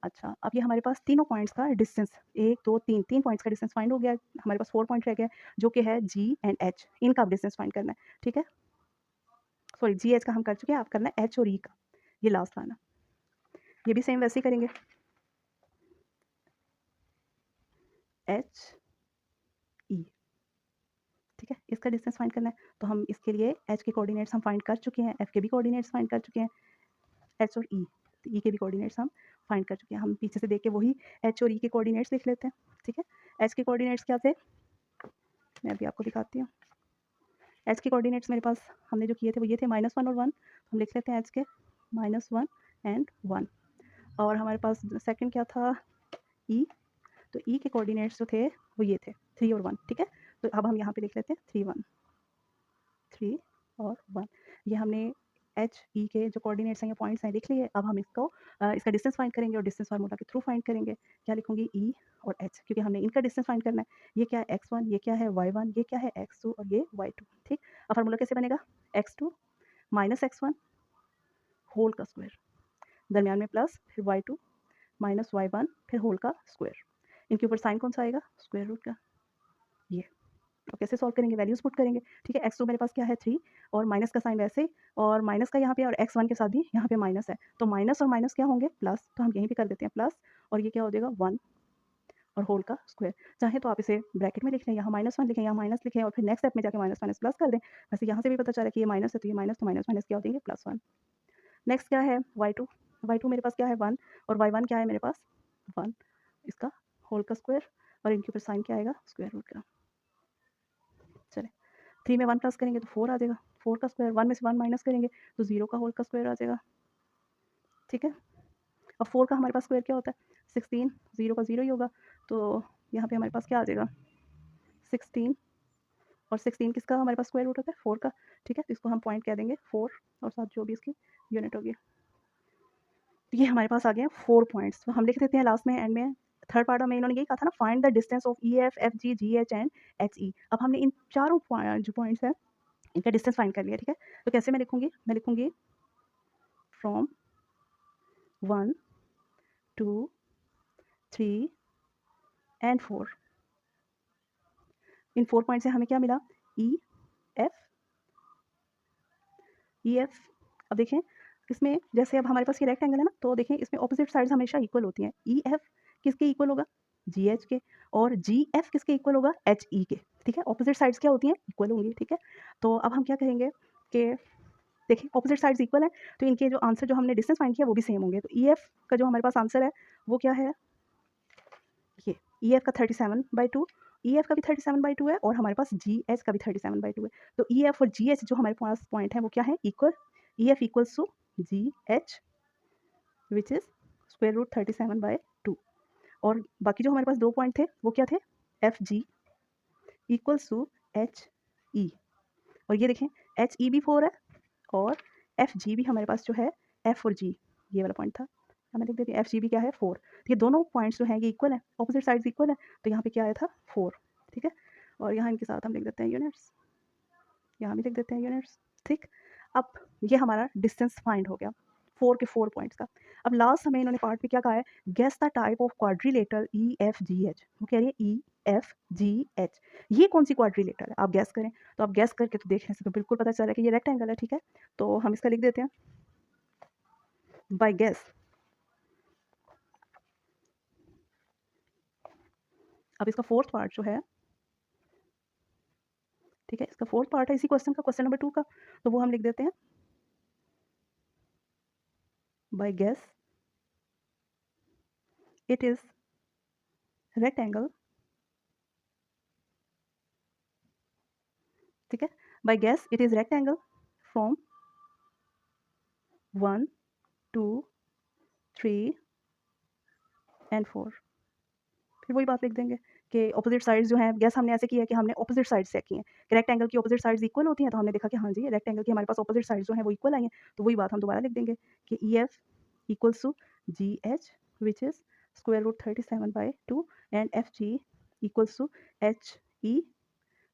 अच्छा, अब ये हमारे पास तीनों पॉइंट्स का डिस्टेंस 1 2 3 3 पॉइंट्स का डिस्टेंस फाइंड हो गया है। हमारे पास 4 पॉइंट रह गया है जो कि है जी एंड एच, इनका अब डिस्टेंस फाइंड करना है, ठीक है। सॉरी जी एच का हम कर चुके हैं, आप करना है एच और ई का, ये लास्ट वाला। ये भी सेम वैसे ही करेंगे, एच ई, ठीक है। इसका डिस्टेंस फाइंड करना है तो हम इसके लिए एच के कोऑर्डिनेट्स हम फाइंड कर चुके हैं, एफ के भी कोऑर्डिनेट्स फाइंड कर चुके हैं, एच और ई, ई के भी कोऑर्डिनेट्स हम फाइंड कर चुके हैं। हम पीछे से देख के वही एच और ई के कोऑर्डिनेट्स लिख लेते हैं, ठीक है। एच के कोऑर्डिनेट्स क्या थे, मैं अभी आपको दिखाती हूँ। एच के कोऑर्डिनेट्स मेरे पास हमने जो किए थे वो ये थे -1 और 1, तो हम लिख लेते हैं एच के -1 एंड 1 और हमारे पास सेकंड क्या था ई, तो ई के कोऑर्डिनेट्स जो थे वो ये थे 3 और 1, ठीक है। तो अब हम यहाँ पे लिख लेते हैं 3 और 1, ये हमने एच ई के जो कोऑर्डिनेट्स हैं या पॉइंट्स हैं लिख लिए। अब हम इसका डिस्टेंस फाइंड करेंगे और डिस्टेंस फार्मूला के थ्रू फाइंड करेंगे। क्या लिखूंगी ई और एच, क्योंकि हमने इनका डिस्टेंस फाइंड करना है। ये क्या है x1, ये क्या है y1, ये क्या है x2 और ये y2, ठीक। अब फार्मूला कैसे बनेगा x2 माइनस x1 होल का स्क्वायर, दरमियान में प्लस, फिर y2 माइनस y1 फिर होल का स्क्वायर, इनके ऊपर साइन कौन सा आएगा स्क्वायर रूट का, ये। तो कैसे सॉल्व करेंगे, वैल्यूज पुट करेंगे, ठीक है। x2 मेरे पास क्या है 3 और माइनस का साइन वैसे और माइनस का यहाँ पे और x1 के साथ भी यहाँ पे माइनस है, तो माइनस और माइनस क्या होंगे प्लस, तो हम यहीं पे कर देते हैं प्लस और ये क्या हो जाएगा 1 और होल का स्क्वायर। चाहे तो आप इसे ब्रैकेट में लिख लें, यहाँ -1 लिखें, यहाँ माइनस लिखें और फिर नेक्स्ट स्टेप में जाके माइनस माइनस प्लस कर दें। वैसे यहाँ से भी पता चला कि ये माइनस है तो ये माइनस, तो माइनस माइनस क्या हो जाएंगे +1। नेक्स्ट क्या है y2 मेरे पास क्या है 1 और y1 क्या है मेरे पास 1, इसका होल का स्क्वायर और इनके ऊपर साइन क्या आएगा स्क्वायर रूट का। चले 3 में 1 प्लस करेंगे तो 4 आ जाएगा, 4 का स्क्वायर, 1 में से 1 माइनस करेंगे तो 0 का होल का स्क्वायर आ जाएगा, ठीक है। अब 4 का हमारे पास स्क्वायर क्या होता है 16, 0 का 0 ही होगा, तो यहाँ पे हमारे पास क्या आ जाएगा 16 और 16 किसका हमारे पास स्क्वायर रूट होता है 4 का, ठीक है। तो इसको हम पॉइंट कह देंगे 4 और साथ जो भी इसकी यूनिट होगी। तो ये हमारे पास आ गए 4 पॉइंट्स, तो हम लिख देते हैं लास्ट में एंड में। थर्ड पार्ट में इन्होंने यही कहा था ना, find the distance of E F F G ji H and H E. अब हमने इन चारों जो पॉइंट्स हैं इनका डिस्टेंस फाइंड कर लिया, ठीक है। तो कैसे मैं लिखूंगी फ्रॉम 1 2 3 एंड 4, इन 4 पॉइंट से हमें क्या मिला ई एफ। अब देखें इसमें जैसे अब हमारे पास ये रेक्टेंगल है ना, तो देखें इसमें ऑपोजिट साइड्स हमेशा इक्वल होती हैं। ई एफ किसके इक्वल होगा जी एच के और जी एफ किसके इक्वल होगा एच ई के, ठीक है। ऑपोजिट साइड्स क्या होती हैं इक्वल होंगी, ठीक है। तो अब हम क्या करेंगे कि देखिए ऑपोजिट साइड्स इक्वल है तो इनके जो आंसर जो हमने डिस्टेंस फाइंड किया वो भी सेम होंगे। तो ई एफ का जो हमारे पास आंसर है वो क्या है, ये ई एफ का 37/2, ई एफ का भी 37/2 है और हमारे पास जी एच का भी 37/2 है। तो ई एफ और जी एच जो हमारे पास पॉइंट है वो क्या है equal, E F equals to G H which is square root 37/2 और बाकी जो हमारे पास 2 पॉइंट थे वो क्या थे F G equals to H E और ये देखें एच ई भी 4 है और एफ जी भी हमारे पास जो है एफ और जी, ये वाला पॉइंट था। अब मैं लिख देती हूँ एफ जी भी क्या है 4। तो ये दोनों पॉइंट्स जो हैं ये इक्वल है, ऑपोजिट साइड्स इक्वल है, तो यहाँ पे क्या आया था 4, ठीक है। और यहाँ इनके साथ हम लिख देते हैं यूनिट्स, यहाँ भी लिख देते हैं यूनिट्स, ठीक। अब ये हमारा डिस्टेंस फाइंड हो गया 4 के 4 पॉइंट्स का। अब लास्ट हमें इन्होंने पार्ट में क्या कहा है, guess the type of quadrilateral E F G H. वो कह रही है ई एफ जी एच, ये कौन सी क्वाड्रिलेटरल है, आप गैस करें। तो आप गैस करके तो देखने से तो बिल्कुल पता चल रहा है कि ये रेक्टेंगल है, ठीक है। तो हम इसका लिख देते हैं बाय गेस। अब इसका फोर्थ पार्ट जो है, ठीक है, इसका फोर्थ पार्ट है इसी क्वेश्चन का, क्वेश्चन नंबर 2 का, तो वो हम लिख देते हैं by guess it is rectangle, ठीक है। By guess it is rectangle from 1 2 3 and 4। फिर वही बात लिख देंगे कि ऑपोजिट साइड्स जो हैं, गैस हमने ऐसे किया है कि हमने ऑपोजिट साइड्स चेक की हैं कि रेक्टेंगल की ऑपोजिट साइड्स इक्वल होती हैं, तो हमने देखा कि हाँ जी रेक्टेंगल की हमारे पास ऑपोजिट साइड्स जो हैं वो इक्वल आई हैं। तो वही बात हम दोबारा लिख देंगे कि E F equals to G H which is square root 37/2 and F G equals to H E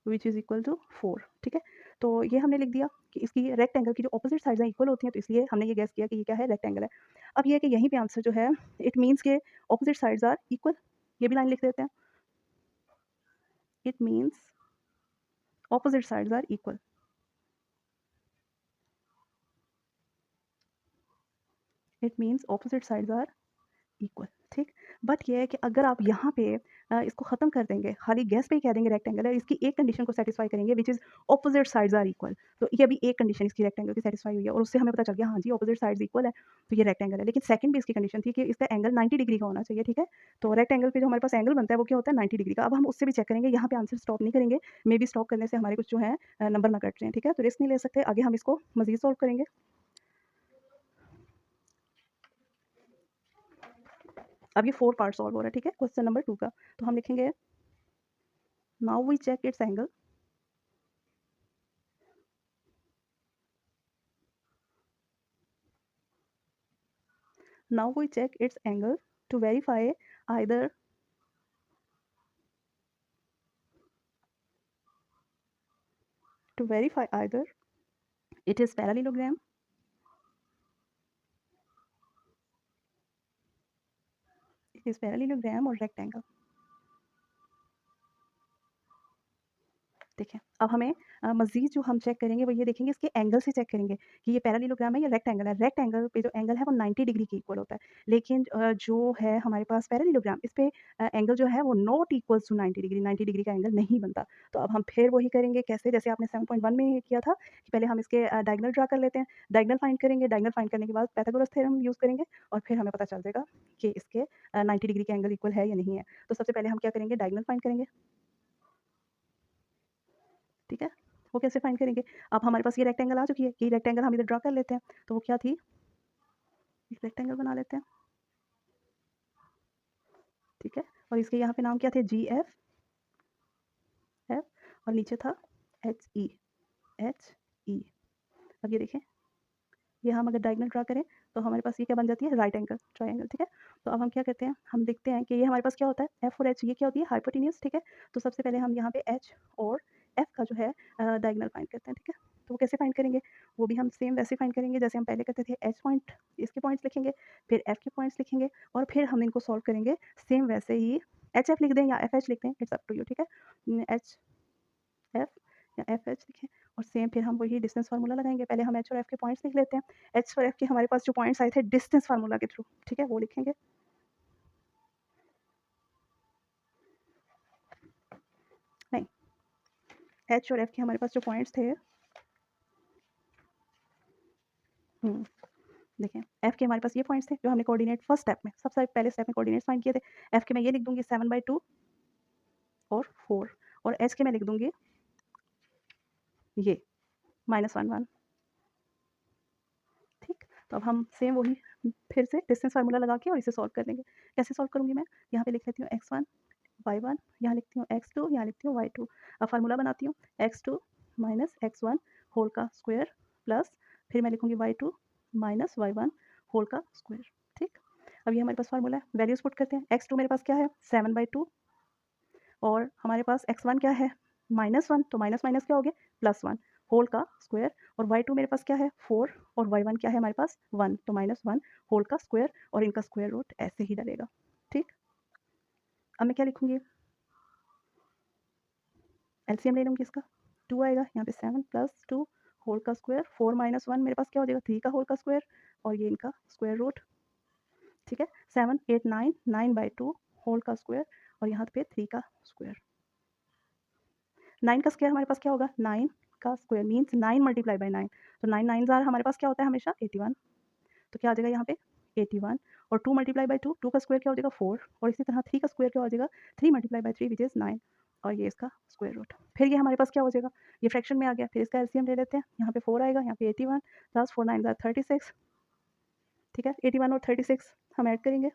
which is equal to 4, ठीक है। तो ये हमने लिख दिया कि इसकी रेक्टेंगल की जो ऑपोजिट साइड्स हैं इक्वल होती हैं, तो इसलिए हमने ये गैस किया कि ये क्या है, रेक्टेंगल है। अब ये है कि यहीं पे आंसर जो है इट मीन्स के ऑपोजिट साइड्स आर इक्वल, ये भी लाइन लिख देते हैं, it means opposite sides are equal, it means opposite sides are equal, ठीक। बट ये है कि अगर आप यहाँ पे इसको ख़त्म कर देंगे, खाली गैस पे ही कह देंगे रेक्टेंगल है, इसकी एक कंडीशन को सेटिस्फाई करेंगे which is opposite sides are equal, तो ये अभी एक कंडीशन इसकी रेक्टेंगल की सेटिस्फाई हुई है और उससे हमें पता चल गया हाँ जी ऑपोजिट साइड्स इक्वल है, तो ये रेक्टेंगल है। लेकिन सेकंड भी इसकी कंडीशन थी कि इसका एंगल 90 डिग्री का होना चाहिए, ठीक है। तो रेक्टेंगल पे जो हमारे पास एंगल बनता है वो क्या होता है 90 डिग्री का। अब हम उससे भी चेक करेंगे, यहाँ पे आंसर स्टॉप नहीं करेंगे, मे बी स्टॉप करने से हमारे कुछ जो है नंबर ना कट रहे हैं, ठीक है। तो रिस्क नहीं ले सकते, आगे हम इसको मजीद सॉल्व करेंगे। अब ये 4 पार्ट सॉल्व हो रहा है, ठीक है, क्वेश्चन नंबर 2 का। तो हम लिखेंगे now we check its angle, now we check its angle to verify either it is parallelogram, or rectangle। ठीक है। अब हमें मज़ीद जो हम चेक करेंगे वो ये देखेंगे इसके एंगल से चेक करेंगे कि ये पैरेललोग्राम है या रेक्टेंगल है। रेक्टेंगल पे जो एंगल है वो 90 डिग्री के इक्वल होता है, लेकिन जो है हमारे पास पैरेललोग्राम इस पे एंगल जो है वो not equals to 90 degree, 90 degree का एंगल नहीं बनता। तो अब हम फिर वही करेंगे, कैसे, जैसे आपने 7.1 में किया था कि पहले हम इसके डायगोनल ड्रा कर लेते हैं, डायगोनल फाइंड करेंगे, डायगोनल फाइंड करने के बाद पाइथागोरस थ्योरम यूज़ करेंगे और फिर हमें पता चल जाएगा कि इसके 90 डिग्री के एंगल इक्वल है या नहीं है। तो सबसे पहले हम क्या करेंगे, डायगोनल फाइंड करेंगे, ठीक है। वो कैसे फाइंड करेंगे, अब हमारे पास ये रेक्टेंगल आ चुकी है, ये रेक्टेंगल हम इधर ड्रा कर लेते हैं। तो वो क्या थी, एक रेक्टेंगल बना लेते हैं, ठीक है। और इसके यहाँ पे नाम क्या थे, जी एफ एफ, और नीचे था एच ई एच ई। अब ये देखें, ये हम अगर डायगोनल ड्रा करें तो हमारे पास ये क्या बन जाती है, राइट एंगल ट्रायंगल, ठीक है। तो अब हम क्या करते हैं, हम देखते हैं कि ये हमारे पास क्या होता है, एफ और एच, ये क्या होती है, हाइपोटेन्यूज, ठीक है। तो सबसे पहले हम यहाँ पे एच और एफ का जो है डायगोनल फाइंड करते हैं, ठीक है। तो वो कैसे फाइंड करेंगे, वो भी हम सेम वैसे फाइंड करेंगे जैसे हम पहले करते थे, एच पॉइंट इसके पॉइंट्स लिखेंगे, फिर एफ के पॉइंट्स लिखेंगे और फिर हम इनको सॉल्व करेंगे सेम वैसे ही, एच एफ लिख दें या एफ एच लिख दें, इट्स अप टू यू, ठीक है। एच एफ या एफ एच लिखें और सेम फिर हम वही डिस्टेंस फार्मूला लगाएंगे। पहले हम एच और एफ के पॉइंट्स लिख लेते हैं, एच और एफ के हमारे पास जो पॉइंट्स आए थे डिस्टेंस फार्मूला के थ्रू, ठीक है, वो लिखेंगे। नहीं, एच और एफ के हमारे पास जो पॉइंट्स थे, देखें एफ के हमारे पास ये पॉइंट्स थे जो हमने कोऑर्डिनेट फर्स्ट स्टेप में, सबसे पहले स्टेप में कोऑर्डिनेट्स फाइंड किए थे। एफ के मैं ये लिख दूंगी 7/2 और 4, और एच के मैं लिख दूंगी ये -1 1, ठीक। तो अब हम सेम वही फिर से डिस्टेंस फार्मूला लगा के और इसे सॉल्व कर देंगे। कैसे सॉल्व करूँगी मैं, यहाँ पे लिख लेती हूँ x1 y1, यहाँ लिखती हूँ x2, यहाँ लिखती हूँ y2। अब फार्मूला बनाती हूँ x2 - x1 होल का स्क्वायर प्लस फिर मैं लिखूँगी y2 माइनस y1 होल का स्क्वायर, ठीक। अब ये हमारे पास फार्मूला है, वैल्यूज़ पुट करते हैं। x2 मेरे पास क्या है 7/2 और हमारे पास x1 क्या है -1, तो माइनस माइनस क्या हो गया +1 होल का स्क्वायर और y2 मेरे पास क्या है 4 और y1 क्या है हमारे पास 1, तो -1 होल का स्क्वायर और इनका स्क्वायर रूट ऐसे ही डलेगा, ठीक। अब मैं क्या लिखूँगी, एलसीएम ले लूँगी इसका, 2 आएगा यहाँ पे 7 + 2 होल का स्क्वायर 4 - 1 मेरे पास क्या हो जाएगा 3 का होल का स्क्वायर और ये इनका स्क्वायर रूट, ठीक है। 7 8 9 9/2 होल का स्क्वायर और यहाँ पे 3 का स्क्वायर। 9 का स्क्वायर हमारे पास क्या होगा 9 का स्क्वायर मीन्स 9 × 9, तो 9 9 ज़ार हमारे पास क्या होता है हमेशा 81, तो क्या आ जाएगा यहाँ पे 81 और 2 × 2 2 का स्क्वायर क्या हो जाएगा 4 और इसी तरह 3 का स्क्वायर क्या हो जाएगा 3 × 3 विच इज़ 9 और ये इसका स्क्वायर रूट। फिर ये हमारे पास क्या हो जाएगा, ये फ्रैक्शन में आ गया, फिर इसका एलसीएम ले लेते हैं। यहाँ पे 4 आएगा, यहाँ पे 81 प्लस 4 9 ज़ार 36, ठीक है। 81 और 36 हम ऐड करेंगे,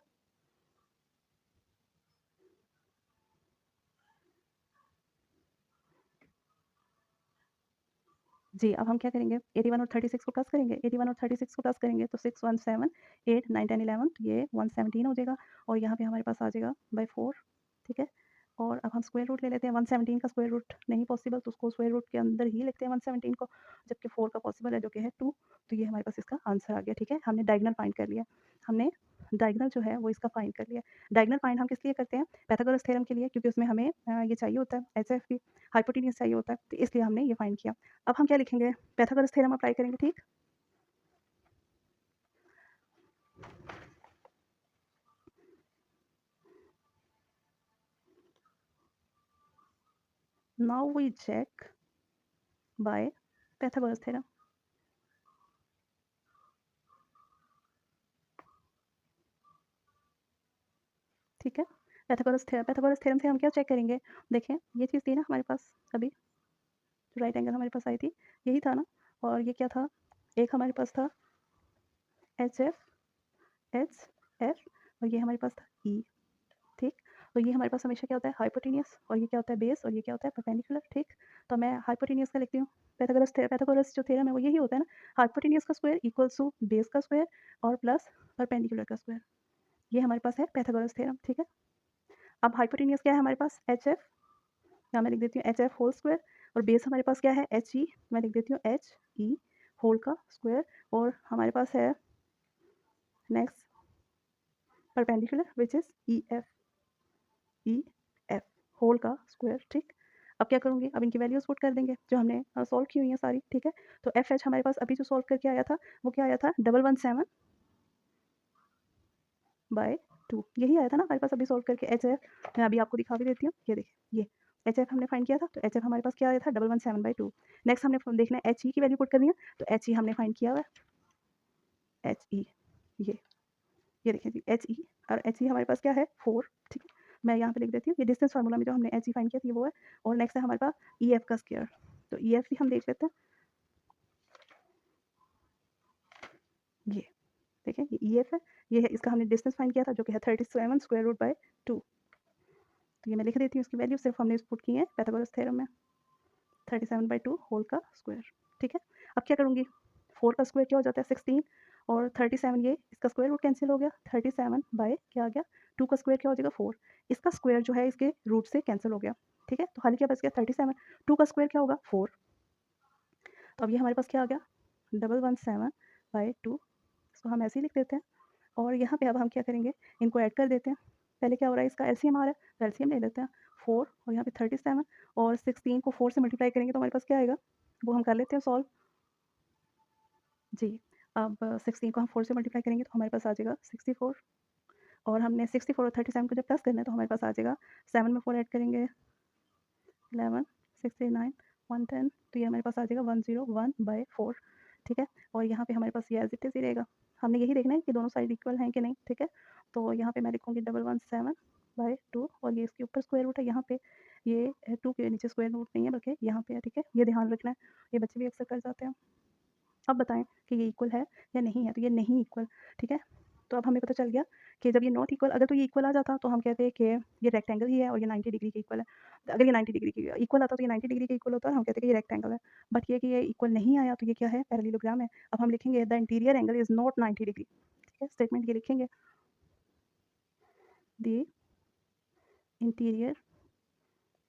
जी। अब हम क्या करेंगे 81 और 36 को प्लस करेंगे, 81 और 36 को प्लस करेंगे तो 6 1 7 8 9 10 11 तो ये 117 हो जाएगा और यहाँ पे हमारे पास आ जाएगा बाय 4, ठीक है। और अब हम स्क्वायर रूट ले लेते हैं, 117 का स्क्वायर रूट नहीं पॉसिबल तो उसको स्क्वायर रूट के अंदर ही लिखते हैं 117 को, जबकि 4 का पॉसिबल है जो कि है 2, तो ये हमारे पास इसका आंसर आ गया, ठीक है। हमने डायगोनल फाइंड कर लिया, हमने डायगोनल जो है वो इसका फाइंड कर लिया। डायगोनल फाइंड हम किस लिए करते हैं, पाइथागोरस थ्योरम के लिए, क्योंकि उसमें हमें ये चाहिए होता है एचएफ भी, हाइपोटेन्यूज चाहिए होता है, तो इसलिए हमने ये फाइंड किया। अब हम क्या लिखेंगे, पाइथागोरस थ्योरम अप्लाई करेंगे, ठीक। Now we check by Pythagoras theorem, ठीक है। पाइथागोरस थ्योरम से हम क्या चेक करेंगे, देखें ये चीज़ थी ना हमारे पास अभी, जो राइट एंगल हमारे पास आई थी यही था ना, और ये क्या था, एक हमारे पास था एच एफ और ये हमारे पास था ई, ठीक। तो ये हमारे पास हमेशा क्या होता है हाइपोटेनियस और ये क्या होता है बेस और ये क्या होता है परपेंडिकुलर, ठीक। तो मैं हाइपोटेनियस का लिखती हूँ, पाइथागोरस जो थ्योरम है वो यही होता है ना, हाइपोटेनियस का स्क्वायर इक्वल्स टू बेस का स्क्वायर और प्लस परपेंडिकुलर का स्क्वायर, ये हमारे पास है पाइथागोरस थ्योरम, ठीक है। अब हाइपोटेनियस क्या है हमारे पास एच एफ, यहाँ मैं लिख देती हूँ एच एफ होल स्क्वायर और बेस हमारे पास क्या है एच ई, मैं लिख देती हूँ एच ई होल का स्क्वायर और हमारे पास है next perpendicular which is E F whole का स्क्वायर, ठीक। अब क्या करूँगी, अब इनकी वैल्यूज़ पुट कर देंगे जो हमने सॉल्व की हुई हैं सारी, ठीक है। तो एफ एच हमारे पास अभी जो सॉल्व करके आया था वो क्या आया था 117/2, यही आया था ना हमारे पास अभी सॉल्व करके। एच एफ मैं अभी आपको दिखा भी देती हूँ, ये देखिए ये एच एफ हमने फाइंड किया था, तो एच एफ हमारे पास क्या आया था 117/2। नेक्स्ट हमने देखना है एच ई की वैल्यू पुट करनी है, तो एच ई हमने फाइंड किया हुआ है एच ई, ये ये देखिए जी एच ई और एच ई हमारे पास क्या है 4, ठीक है। मैं यहाँ पे लिख देती हूँ, ये डिस्टेंस फार्मूला में जो हमने एच ई फाइंड किया था ये वो है और नेक्स्ट है हमारे पास ई एफ का स्क्वायर, तो ई एफ भी हम देख लेते हैं, ये देखिए ये ई एफ है, ये है इसका हमने डिस्टेंस फाइंड किया था जो कि है 37 स्क्वायर रूट बाय 2, तो ये मैं लिख देती हूँ इसकी वैल्यू, सिर्फ हमने पुट की है पाइथागोरस थ्योरम में 37/2 होल का स्क्वायर, ठीक है। अब क्या करूँगी 4 का स्क्वायर क्या हो जाता है 16 और 37 ये इसका स्क्वायर रूट कैंसिल हो गया 37 बाय क्या आ गया 2 का स्क्वायर क्या हो जाएगा 4, इसका स्क्वायर जो है इसके रूट से कैंसिल हो गया, ठीक है। तो खाली क्या बच गया 37, 2 का स्क्वायर क्या होगा 4, तो अब ये हमारे पास क्या आ गया 117/2, इसको हम ऐसे ही लिख देते हैं और यहाँ पे अब हम क्या करेंगे इनको ऐड कर देते हैं। पहले क्या हो रहा है इसका एलसीएम आ रहा है, तो एलसीएम ले लेते हैं 4 और यहाँ पे 37 और 16 को 4 से मल्टीप्लाई करेंगे तो हमारे पास क्या आएगा, वो हम कर लेते हैं सॉल्व, जी। अब 16 को हम 4 से मल्टीप्लाई करेंगे तो हमारे पास आ जाएगा 64 और हमने 64 और 37 को जब प्लस करना है तो हमारे पास आ जाएगा 7 में 4 ऐड करेंगे 11 69 110, तो ये हमारे पास आ जाएगा 101/4, ठीक है। और यहाँ पे हमारे पास ये एज इट इज़ ही रहेगा, हमने यही देखना है कि दोनों साइड इक्वल हैं कि नहीं, ठीक है। तो यहाँ पे मैं लिखूँगी 117/2 और ये इसके ऊपर स्क्वायर रूट है, यहाँ पे ये 2 के नीचे स्क्वायर रूट नहीं है बल्कि यहाँ पे है, ठीक है। ये ध्यान रखना है, ये बच्चे भी अक्सर कर जाते हैं। अब बताएं कि ये इक्वल है या नहीं है, तो ये नहीं इक्वल, ठीक है। तो अब हमें पता चल गया कि जब ये नॉट इक्वल, अगर तो ये इक्वल आ जाता तो हम कहते हैं कि ये रेक्टेंगल ही है और ये 90 डिग्री के इक्वल है। तो अगर ये 90 डिग्री की इक्वल आता तो ये 90 डिग्री के इक्वल होता है, हम कहते हैं कि ये रेक्टेंगल है। बट ये कि ये इक्वल नहीं आया तो ये क्या है, पैरेललोग्राम है। अब हम लिखेंगे the interior angle is not 90 degree. ठीक है, स्टेटमेंट ये लिखेंगे, the interior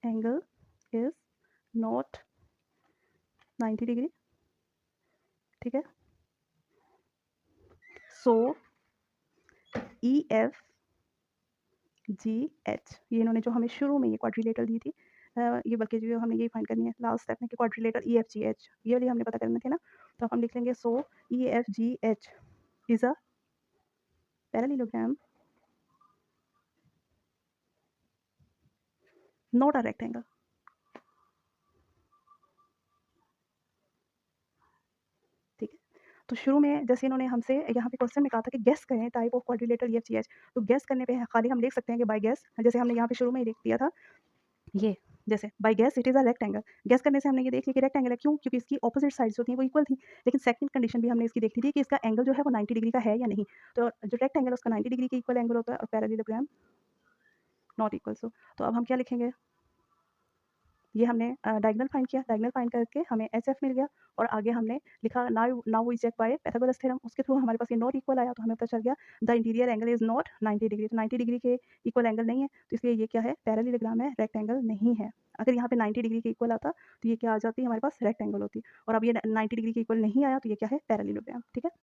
angle is not 90 degree. ठीक है, सो ई एफ जी एच, ये इन्होंने जो हमें शुरू में ये क्वाड्रिलेटरल दी थी, ये बल्कि जो हमने यही फाइंड करनी है लास्ट स्टेप में कि quadrilateral E F G H, ये वाली हमने पता करना थे ना। तो अब हम लिख लेंगे so E F G H is a parallelogram not a rectangle. ठीक है, तो शुरू में जैसे इन्होंने हमसे यहाँ पे क्वेश्चन में कहा था कि गेस करें type of quadrilateral E F G H, तो गेस करने पे खाली हम लिख सकते हैं कि बाय गेस, जैसे हमने यहाँ पे शुरू में ही लिख दिया था ये, जैसे by guess it is a rectangle. Guess करने से हमने ये देख लिया कि रेक्टेंगल है, क्यों? क्योंकि इसकी ऑपोजिट साइड्स जो थी वो इक्वल थी। लेकिन सेकंड कंडीशन भी हमने इसकी देख ली थी कि इसका एंगल जो है वो 90 डिग्री का है या नहीं। तो जो रेक्टेंगल है उसका 90 डिग्री के इक्वल एंगल होता है और पैरेललोग्राम नॉट इक्वल। सो तो अब हम क्या लिखेंगे, ये हमने डायगोनल फाइंड किया, डायगोनल फाइंड करके हमें एचएफ मिल गया और आगे हमने लिखा now now we check by Pythagoras theorem, उसके थ्रू हमारे पास ये नॉट इक्वल आया तो हमें पता चल गया the interior angle is not 90 degree. तो 90 डिग्री के इक्वल एंगल नहीं है, तो इसलिए ये क्या है, पैरेललोग्राम है, रेक्टेंगल नहीं है। अगर यहाँ पे 90 डिग्री के इक्वल आता तो ये क्या आ जाती, हमारे पास रेक्टेंगल होती, और अब ये 90 डिग्री के इक्वल नहीं आया तो ये क्या है, पैरेललोग्राम। ठीक है।